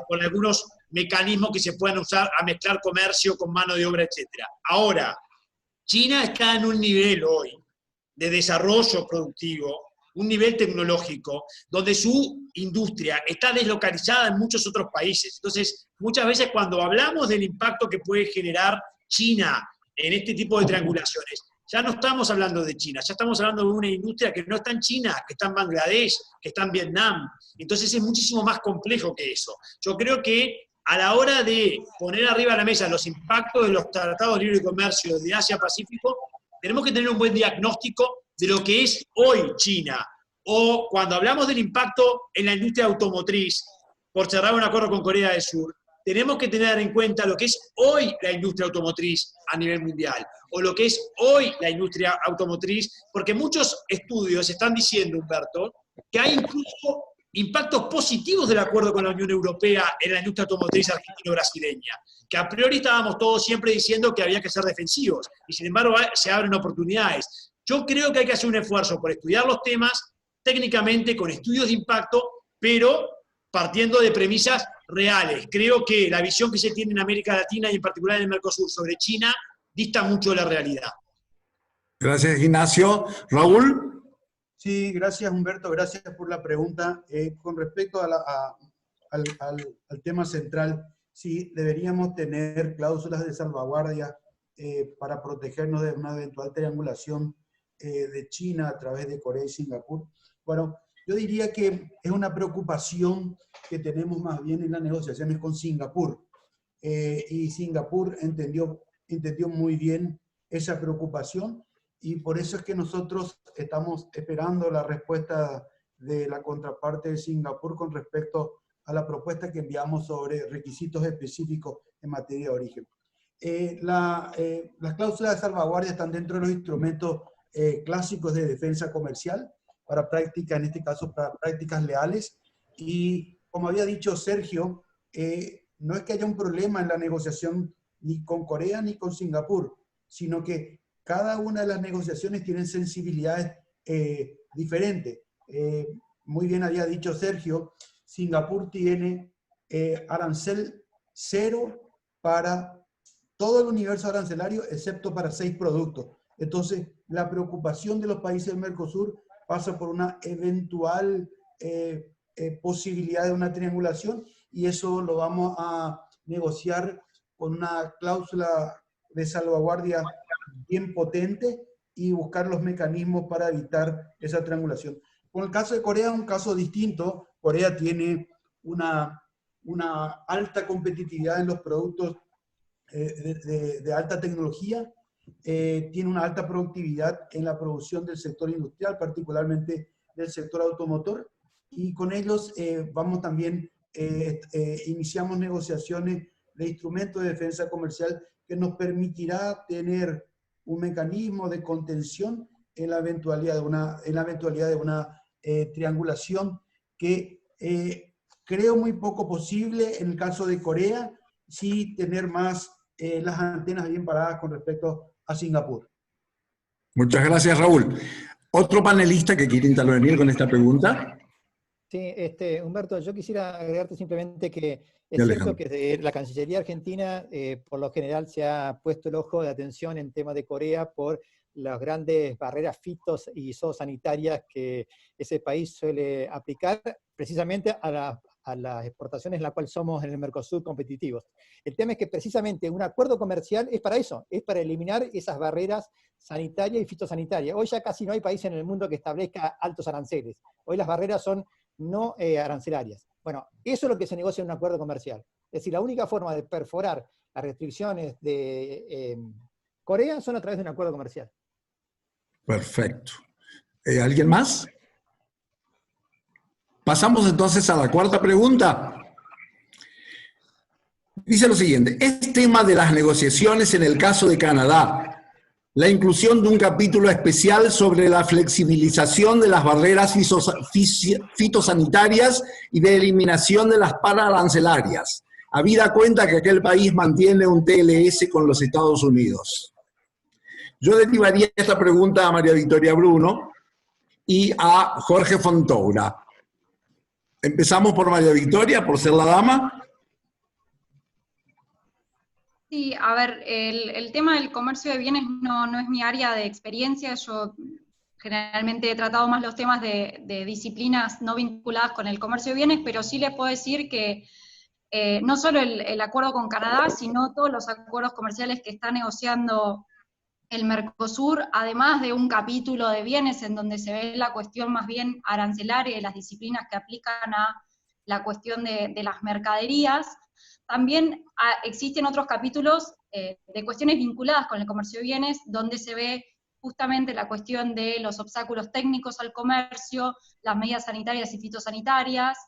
por algunos mecanismos que se puedan usar a mezclar comercio con mano de obra, etc. Ahora, China está en un nivel hoy de desarrollo productivo, un nivel tecnológico, donde su industria está deslocalizada en muchos otros países. Entonces, muchas veces cuando hablamos del impacto que puede generar China en este tipo de triangulaciones, ya no estamos hablando de China, ya estamos hablando de una industria que no está en China, que está en Bangladesh, que está en Vietnam. Entonces es muchísimo más complejo que eso. Yo creo que a la hora de poner arriba de la mesa los impactos de los tratados de libre comercio de Asia-Pacífico, tenemos que tener un buen diagnóstico de lo que es hoy China. O cuando hablamos del impacto en la industria automotriz, por cerrar un acuerdo con Corea del Sur, tenemos que tener en cuenta lo que es hoy la industria automotriz a nivel mundial, o lo que es hoy la industria automotriz, porque muchos estudios están diciendo, Humberto, que hay incluso impactos positivos del acuerdo con la Unión Europea en la industria automotriz argentino-brasileña, que a priori estábamos todos siempre diciendo que había que ser defensivos, y sin embargo se abren oportunidades. Yo creo que hay que hacer un esfuerzo por estudiar los temas técnicamente con estudios de impacto, pero partiendo de premisas reales. Creo que la visión que se tiene en América Latina y en particular en el Mercosur sobre China dista mucho de la realidad. Gracias, Ignacio. Raúl. Sí, gracias, Humberto. Gracias por la pregunta. Con respecto al tema central, sí, deberíamos tener cláusulas de salvaguardia para protegernos de una eventual triangulación de China a través de Corea y Singapur. Bueno, yo diría que es una preocupación que tenemos más bien en las negociaciones con Singapur. Y Singapur entendió muy bien esa preocupación, y por eso es que nosotros estamos esperando la respuesta de la contraparte de Singapur con respecto a la propuesta que enviamos sobre requisitos específicos en materia de origen. Las cláusulas de salvaguardia están dentro de los instrumentos clásicos de defensa comercial para prácticas, en este caso para prácticas leales, y como había dicho Sergio, no es que haya un problema en la negociación ni con Corea ni con Singapur, sino que cada una de las negociaciones tienen sensibilidades diferentes. Muy bien había dicho Sergio, Singapur tiene arancel cero para todo el universo arancelario, excepto para 6 productos. Entonces, la preocupación de los países del Mercosur pasa por una eventual posibilidad de una triangulación, y eso lo vamos a negociar con una cláusula de salvaguardia bien potente y buscar los mecanismos para evitar esa triangulación. Con el caso de Corea es un caso distinto. Corea tiene una alta competitividad en los productos de alta tecnología, tiene una alta productividad en la producción del sector industrial, particularmente del sector automotor, y con ellos vamos también, iniciamos negociaciones de instrumentos de defensa comercial que nos permitirá tener un mecanismo de contención en la eventualidad de una triangulación que creo muy poco posible en el caso de Corea, sí tener más las antenas bien paradas con respecto a Singapur. Muchas gracias, Raúl. ¿Otro panelista que quiere intervenir con esta pregunta? Sí, Humberto, yo quisiera agregarte simplemente que es cierto que desde la Cancillería Argentina por lo general se ha puesto el ojo de atención en temas de Corea por las grandes barreras fitos y zoosanitarias que ese país suele aplicar precisamente a las exportaciones en las cuales somos en el Mercosur competitivos. El tema es que precisamente un acuerdo comercial es para eso, es para eliminar esas barreras sanitarias y fitosanitarias. Hoy ya casi no hay país en el mundo que establezca altos aranceles. Hoy las barreras son no arancelarias. Bueno, eso es lo que se negocia en un acuerdo comercial. Es decir, la única forma de perforar las restricciones de Corea son a través de un acuerdo comercial. Perfecto. ¿Alguien más? Pasamos entonces a la cuarta pregunta. Dice lo siguiente: es tema de las negociaciones en el caso de Canadá la inclusión de un capítulo especial sobre la flexibilización de las barreras fitosanitarias y de eliminación de las pararancelarias, habida cuenta que aquel país mantiene un TLS con los Estados Unidos. Yo derivaría esta pregunta a María Victoria Bruno y a Jorge Fontoura. Empezamos por María Victoria, por ser la dama. Sí, a ver, el tema del comercio de bienes no es mi área de experiencia. Yo generalmente he tratado más los temas de disciplinas no vinculadas con el comercio de bienes, pero sí les puedo decir que no solo el acuerdo con Canadá, sino todos los acuerdos comerciales que está negociando el Mercosur, además de un capítulo de bienes en donde se ve la cuestión más bien arancelaria y las disciplinas que aplican a la cuestión de las mercaderías, también existen otros capítulos de cuestiones vinculadas con el comercio de bienes, donde se ve justamente la cuestión de los obstáculos técnicos al comercio, las medidas sanitarias y fitosanitarias,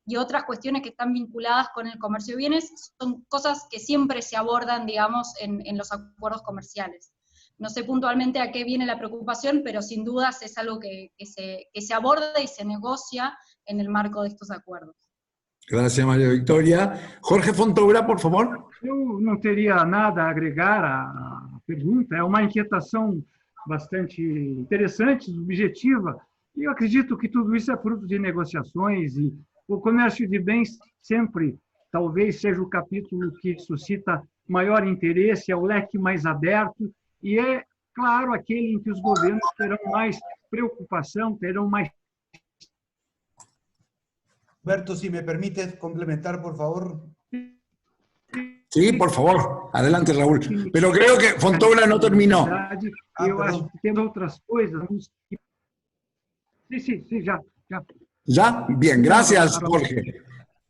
y otras cuestiones que están vinculadas con el comercio de bienes. Son cosas que siempre se abordan, digamos, en los acuerdos comerciales. No sé puntualmente a qué viene la preocupación, pero sin dudas es algo que se aborda y se negocia en el marco de estos acuerdos. Gracias, María Victoria. Jorge Fontoura, por favor. Eu não teria nada a agregar à pergunta, é uma inquietação bastante interessante, objetiva, e eu acredito que tudo isso é fruto de negociações, e o comércio de bens sempre, talvez, seja o capítulo que suscita maior interesse, é o leque mais aberto, e é, claro, aquele em que os governos terão mais preocupação, terão mais... Berto, si me permites complementar, por favor. Sí, por favor. Adelante, Raúl. Pero creo que Fontoura no terminó. Eu acho que tem outras coisas. Sí, ya. ¿Ya? Bien, gracias, Jorge.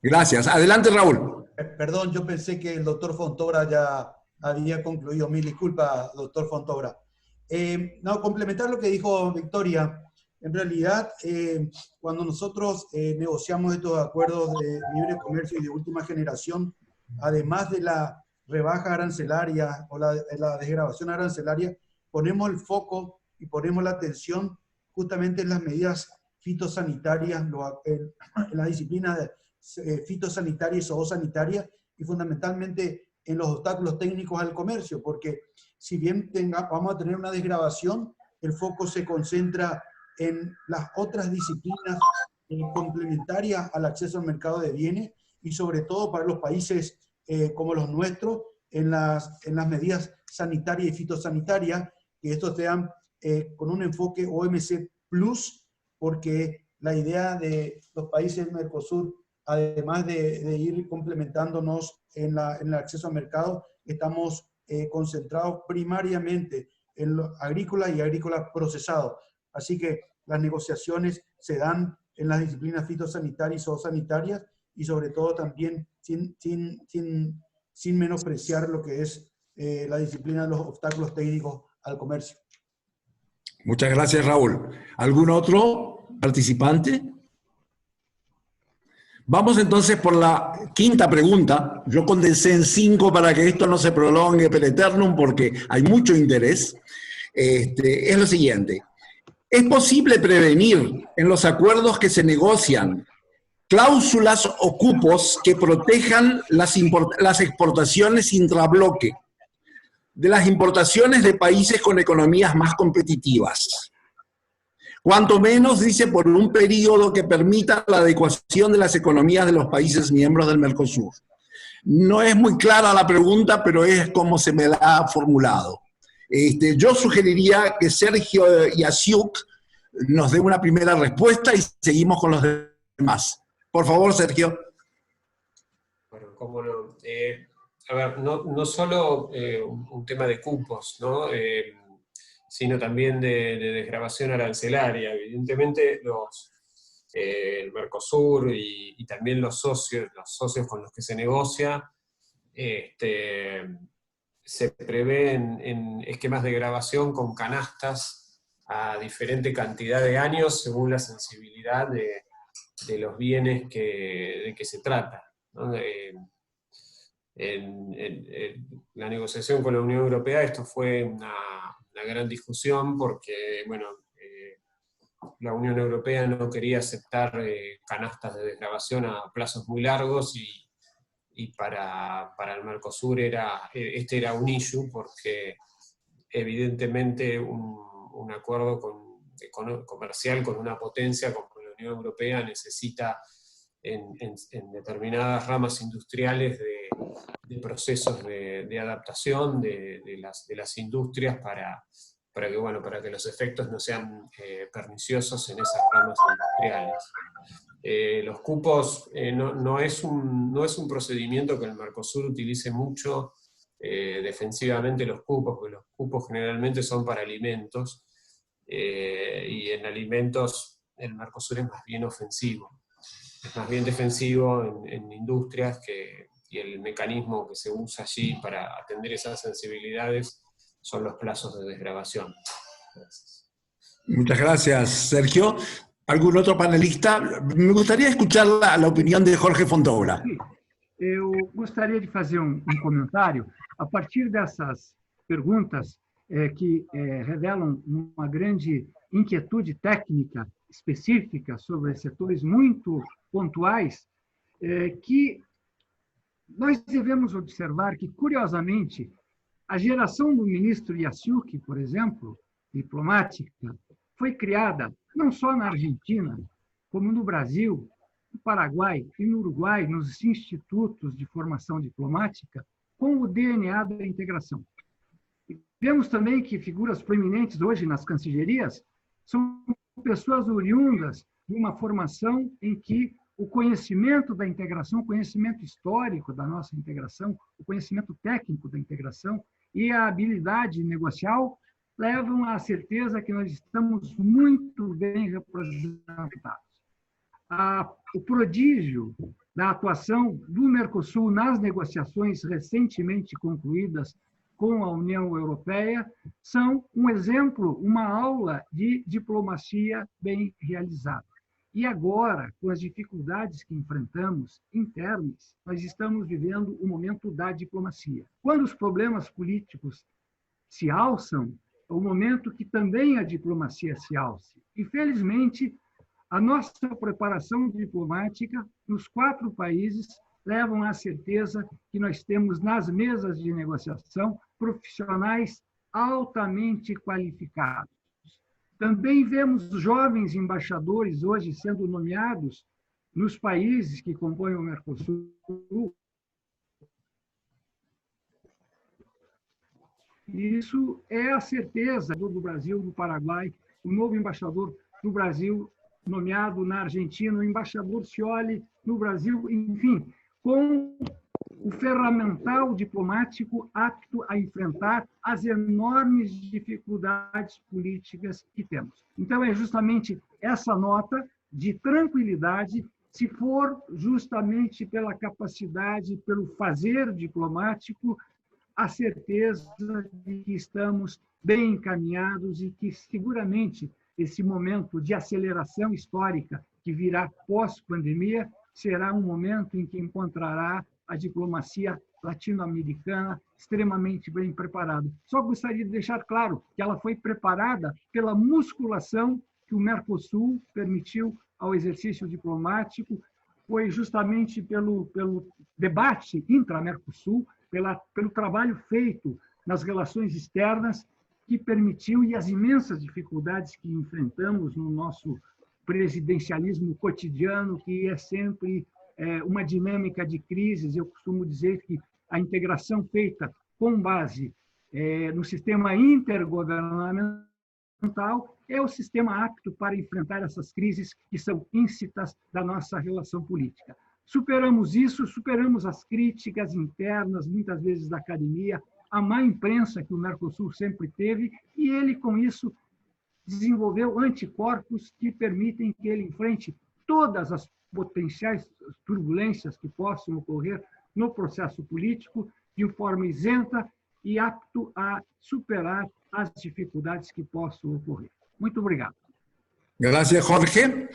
Gracias. Adelante, Raúl. Perdón, yo pensé que el doctor Fontoura ya había concluido. Mil disculpas, doctor Fontoura. No, complementar lo que dijo Victoria. En realidad, cuando nosotros negociamos estos acuerdos de libre comercio y de última generación, además de la rebaja arancelaria o la desgravación arancelaria, ponemos el foco y ponemos la atención justamente en las medidas fitosanitarias, en las disciplinas fitosanitarias y zoosanitarias, y fundamentalmente en los obstáculos técnicos al comercio, porque si bien vamos a tener una desgravación, el foco se concentra en las otras disciplinas complementarias al acceso al mercado de bienes, y sobre todo para los países como los nuestros, en las medidas sanitarias y fitosanitarias, que estos sean con un enfoque OMC+, porque la idea de los países del Mercosur, además de ir complementándonos en el acceso al mercado, estamos concentrados primariamente en lo agrícola y agrícola procesado. Así que las negociaciones se dan en las disciplinas fitosanitarias y zoosanitarias, y sobre todo también sin menospreciar lo que es la disciplina de los obstáculos técnicos al comercio. Muchas gracias, Raúl. ¿Algún otro participante? Vamos entonces por la quinta pregunta. Yo condensé en 5 para que esto no se prolongue per eternum, porque hay mucho interés. Es lo siguiente. ¿Es posible prevenir en los acuerdos que se negocian cláusulas o cupos que protejan las exportaciones intrabloque de las importaciones de países con economías más competitivas? Cuanto menos, dice, por un periodo que permita la adecuación de las economías de los países miembros del Mercosur. No es muy clara la pregunta, pero es como se me la ha formulado. Yo sugeriría que Sergio Yasiuk nos dé una primera respuesta y seguimos con los demás. Por favor, Sergio. Bueno, cómo no. A ver, no solo un tema de cupos, ¿no? Sino también de desgravación arancelaria. Evidentemente, el Mercosur y también los socios con los que se negocia, se prevén en esquemas de grabación con canastas a diferente cantidad de años según la sensibilidad de los bienes de que se trata, ¿no? En la negociación con la Unión Europea esto fue una gran discusión porque, bueno, la Unión Europea no quería aceptar canastas de desgravación a plazos muy largos y para el Mercosur este era un issue porque evidentemente un acuerdo comercial con una potencia como la Unión Europea necesita en determinadas ramas industriales de procesos de adaptación de las industrias para que los efectos no sean perniciosos en esas ramas industriales. Los cupos no es un procedimiento que el Mercosur utilice mucho defensivamente los cupos, porque los cupos generalmente son para alimentos, y en alimentos el Mercosur es más bien ofensivo. Es más bien defensivo en industrias y el mecanismo que se usa allí para atender esas sensibilidades son los plazos de desgravación. Gracias. Muchas gracias, Sergio. ¿Algún otro panelista? Me gustaría escuchar la opinión de Jorge Fontoura. Sim, eu gostaria de fazer comentário a partir dessas perguntas que revelam uma grande inquietude técnica específica sobre setores muito pontuais, que nós devemos observar que, curiosamente, a geração do ministro Yasiuk, por exemplo, diplomática, foi criada não só na Argentina, como no Brasil, no Paraguai e no Uruguai, nos institutos de formação diplomática, com o DNA da integração. E vemos também que figuras proeminentes hoje nas cancilherias são pessoas oriundas de uma formação em que o conhecimento da integração, o conhecimento histórico da nossa integração, o conhecimento técnico da integração e a habilidade negocial levam à certeza que nós estamos muito bem representados. O prodígio da atuação do Mercosul nas negociações recentemente concluídas com a União Europeia são um exemplo, uma aula de diplomacia bem realizada. E agora, com as dificuldades que enfrentamos internas, nós estamos vivendo o momento da diplomacia. Quando os problemas políticos se alçam, é o momento que também a diplomacia se alce. E, felizmente, a nossa preparação diplomática nos 4 países levam à certeza que nós temos nas mesas de negociação profissionais altamente qualificados. Também vemos jovens embaixadores hoje sendo nomeados nos países que compõem o Mercosul. Isso é a certeza do Brasil, do Paraguai, o novo embaixador do Brasil nomeado na Argentina, o embaixador Scioli no Brasil, enfim, com o ferramental diplomático apto a enfrentar as enormes dificuldades políticas que temos. Então, é justamente essa nota de tranquilidade, se for justamente pela capacidade, pelo fazer diplomático, a certeza de que estamos bem encaminhados e que, seguramente, esse momento de aceleração histórica que virá pós-pandemia será um momento em que encontrará a diplomacia latino-americana extremamente bem preparada. Só gostaria de deixar claro que ela foi preparada pela musculação que o Mercosul permitiu ao exercício diplomático, foi justamente pelo debate intra-Mercosul, pelo trabalho feito nas relações externas que permitiu, e as imensas dificuldades que enfrentamos no nosso presidencialismo cotidiano, que é sempre uma dinâmica de crises. Eu costumo dizer que a integração feita com base no sistema intergovernamental, é o sistema apto para enfrentar essas crises que são íncitas da nossa relação política. Superamos isso, superamos as críticas internas, muitas vezes da academia, a má imprensa que o Mercosul sempre teve, e ele, com isso, desenvolveu anticorpos que permitem que ele enfrente todas as potenciais turbulências que possam ocorrer no processo político de forma isenta e apto a superar as dificuldades que possam ocorrer. Muito obrigado. Gracias, Jorge.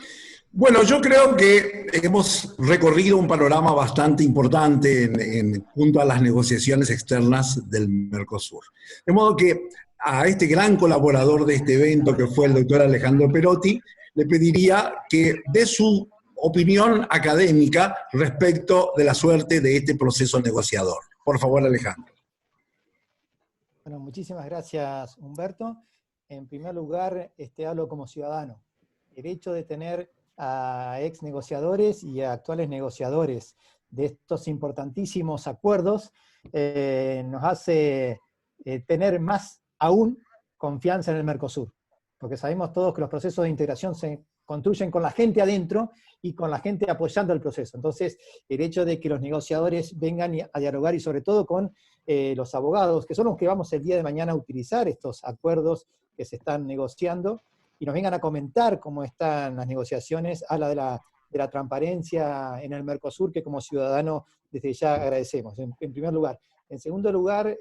Bueno, yo creo que hemos recorrido un panorama bastante importante junto a las negociaciones externas del Mercosur. De modo que a este gran colaborador de este evento, que fue el doctor Alejandro Perotti, le pediría que dé su opinión académica respecto de la suerte de este proceso negociador. Por favor, Alejandro. Bueno, muchísimas gracias, Humberto. En primer lugar, hablo como ciudadano. El hecho de tener a ex negociadores y a actuales negociadores de estos importantísimos acuerdos nos hace tener más aún confianza en el Mercosur, porque sabemos todos que los procesos de integración se construyen con la gente adentro y con la gente apoyando el proceso. Entonces, el hecho de que los negociadores vengan a dialogar, y sobre todo con los abogados, que son los que vamos el día de mañana a utilizar estos acuerdos que se están negociando, y nos vengan a comentar cómo están las negociaciones, habla de la transparencia en el Mercosur, que como ciudadano desde ya agradecemos, en primer lugar. En segundo lugar,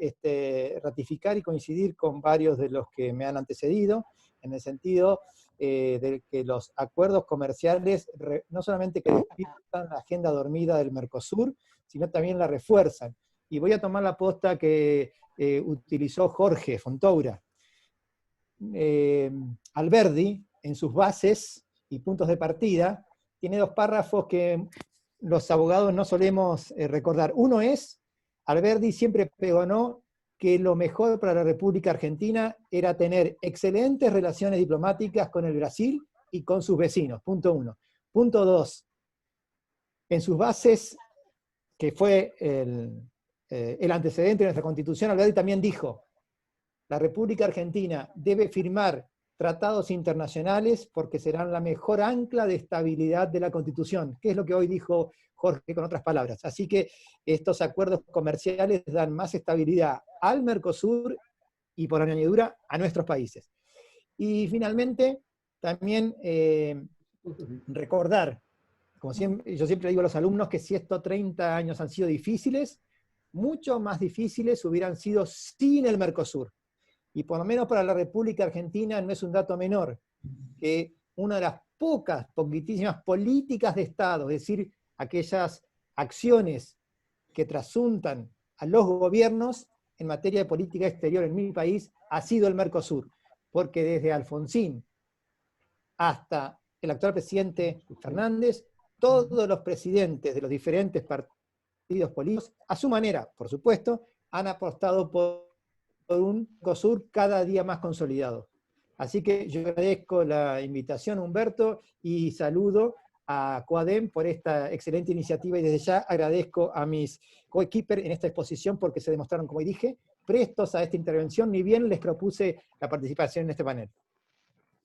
ratificar y coincidir con varios de los que me han antecedido, en el sentido de que los acuerdos comerciales no solamente que despiertan la agenda dormida del Mercosur, sino también la refuerzan. Y voy a tomar la posta que utilizó Jorge Fontoura. Alberdi, en sus bases y puntos de partida, tiene dos párrafos que los abogados no solemos recordar. Uno es, Alberdi siempre pregonó que lo mejor para la República Argentina era tener excelentes relaciones diplomáticas con el Brasil y con sus vecinos, punto uno. Punto dos, en sus bases, que fue el antecedente de nuestra Constitución, Alberdi también dijo: la República Argentina debe firmar tratados internacionales porque serán la mejor ancla de estabilidad de la Constitución, que es lo que hoy dijo Jorge con otras palabras. Así que estos acuerdos comerciales dan más estabilidad al Mercosur y por añadidura a nuestros países. Y finalmente, también recordar, como siempre, yo siempre digo a los alumnos, que si estos 30 años han sido difíciles, mucho más difíciles hubieran sido sin el Mercosur. Y por lo menos para la República Argentina no es un dato menor, que una de las poquitísimas políticas de Estado, es decir, aquellas acciones que trasuntan a los gobiernos en materia de política exterior en mi país, ha sido el Mercosur, porque desde Alfonsín hasta el actual presidente Fernández, todos los presidentes de los diferentes partidos políticos, a su manera, por supuesto, han apostado por un Mercosur cada día más consolidado. Así que yo agradezco la invitación, Humberto, y saludo a COADEM por esta excelente iniciativa, y desde ya agradezco a mis coequippers en esta exposición porque se demostraron, como dije, prestos a esta intervención, ni bien les propuse la participación en este panel.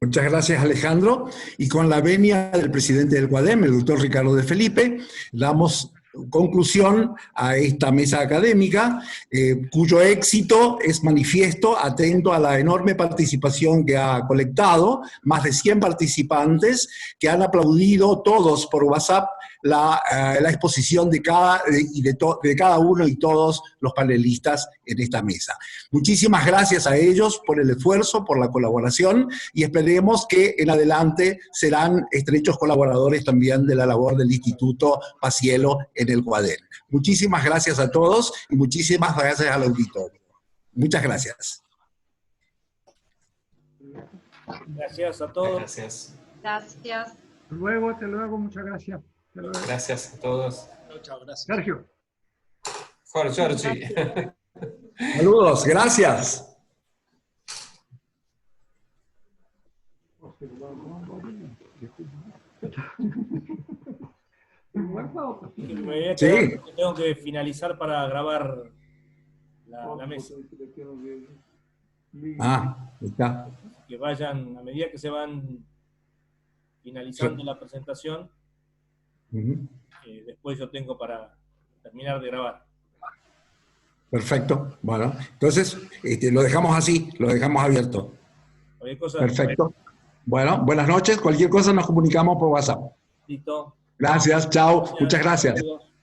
Muchas gracias, Alejandro. Y con la venia del presidente del COADEM, el doctor Ricardo de Felipe, damos conclusión a esta mesa académica, cuyo éxito es manifiesto, atento a la enorme participación que ha colectado, más de 100 participantes que han aplaudido todos por WhatsApp la exposición de cada uno y todos los panelistas en esta mesa. Muchísimas gracias a ellos por el esfuerzo, por la colaboración, y esperemos que en adelante serán estrechos colaboradores también de la labor del Instituto Paciello en el COADEM. Muchísimas gracias a todos y muchísimas gracias al auditorio. Muchas gracias. Gracias a todos. Gracias. Gracias. Hasta luego, muchas gracias. Hasta luego. Gracias a todos. Chao, gracias. Sergio. Jorge. Saludos, gracias. Sí. Tengo que finalizar para grabar la mesa. Ah, está. Que vayan, a medida que se van finalizando la presentación, después yo tengo para terminar de grabar. Perfecto. Bueno, entonces lo dejamos así, lo dejamos abierto. Cualquier cosa, Perfecto. Bueno, buenas noches. Cualquier cosa nos comunicamos por WhatsApp. listo. Gracias, chao. Muchas gracias. Saludos.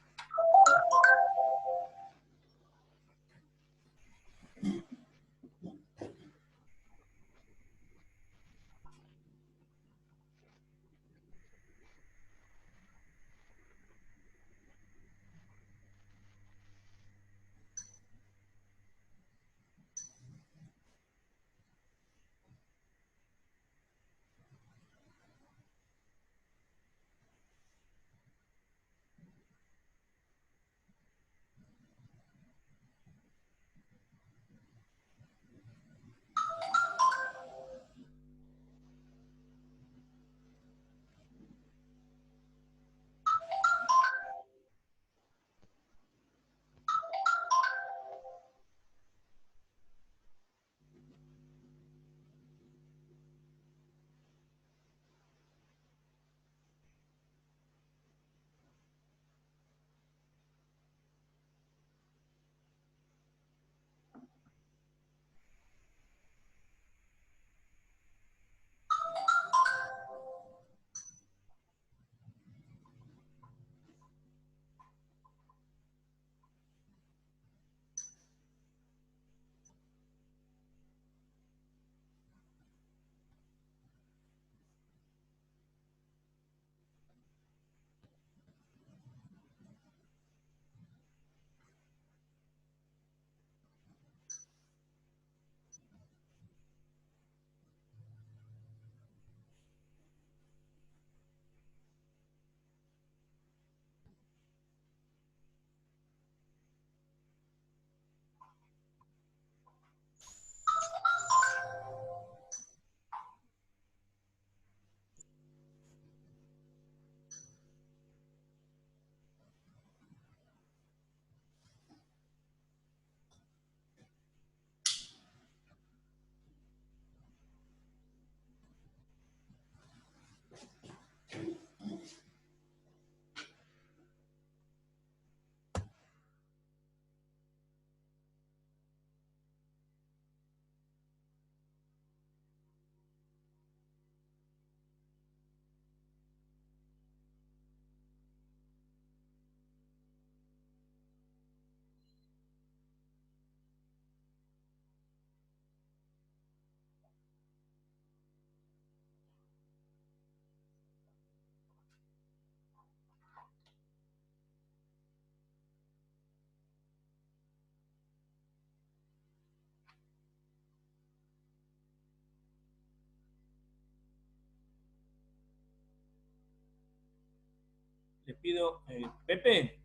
Les pido, Pepe.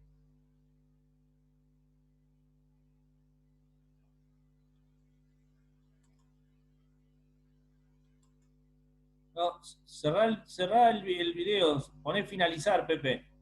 No, cerrá el video, poné finalizar, Pepe.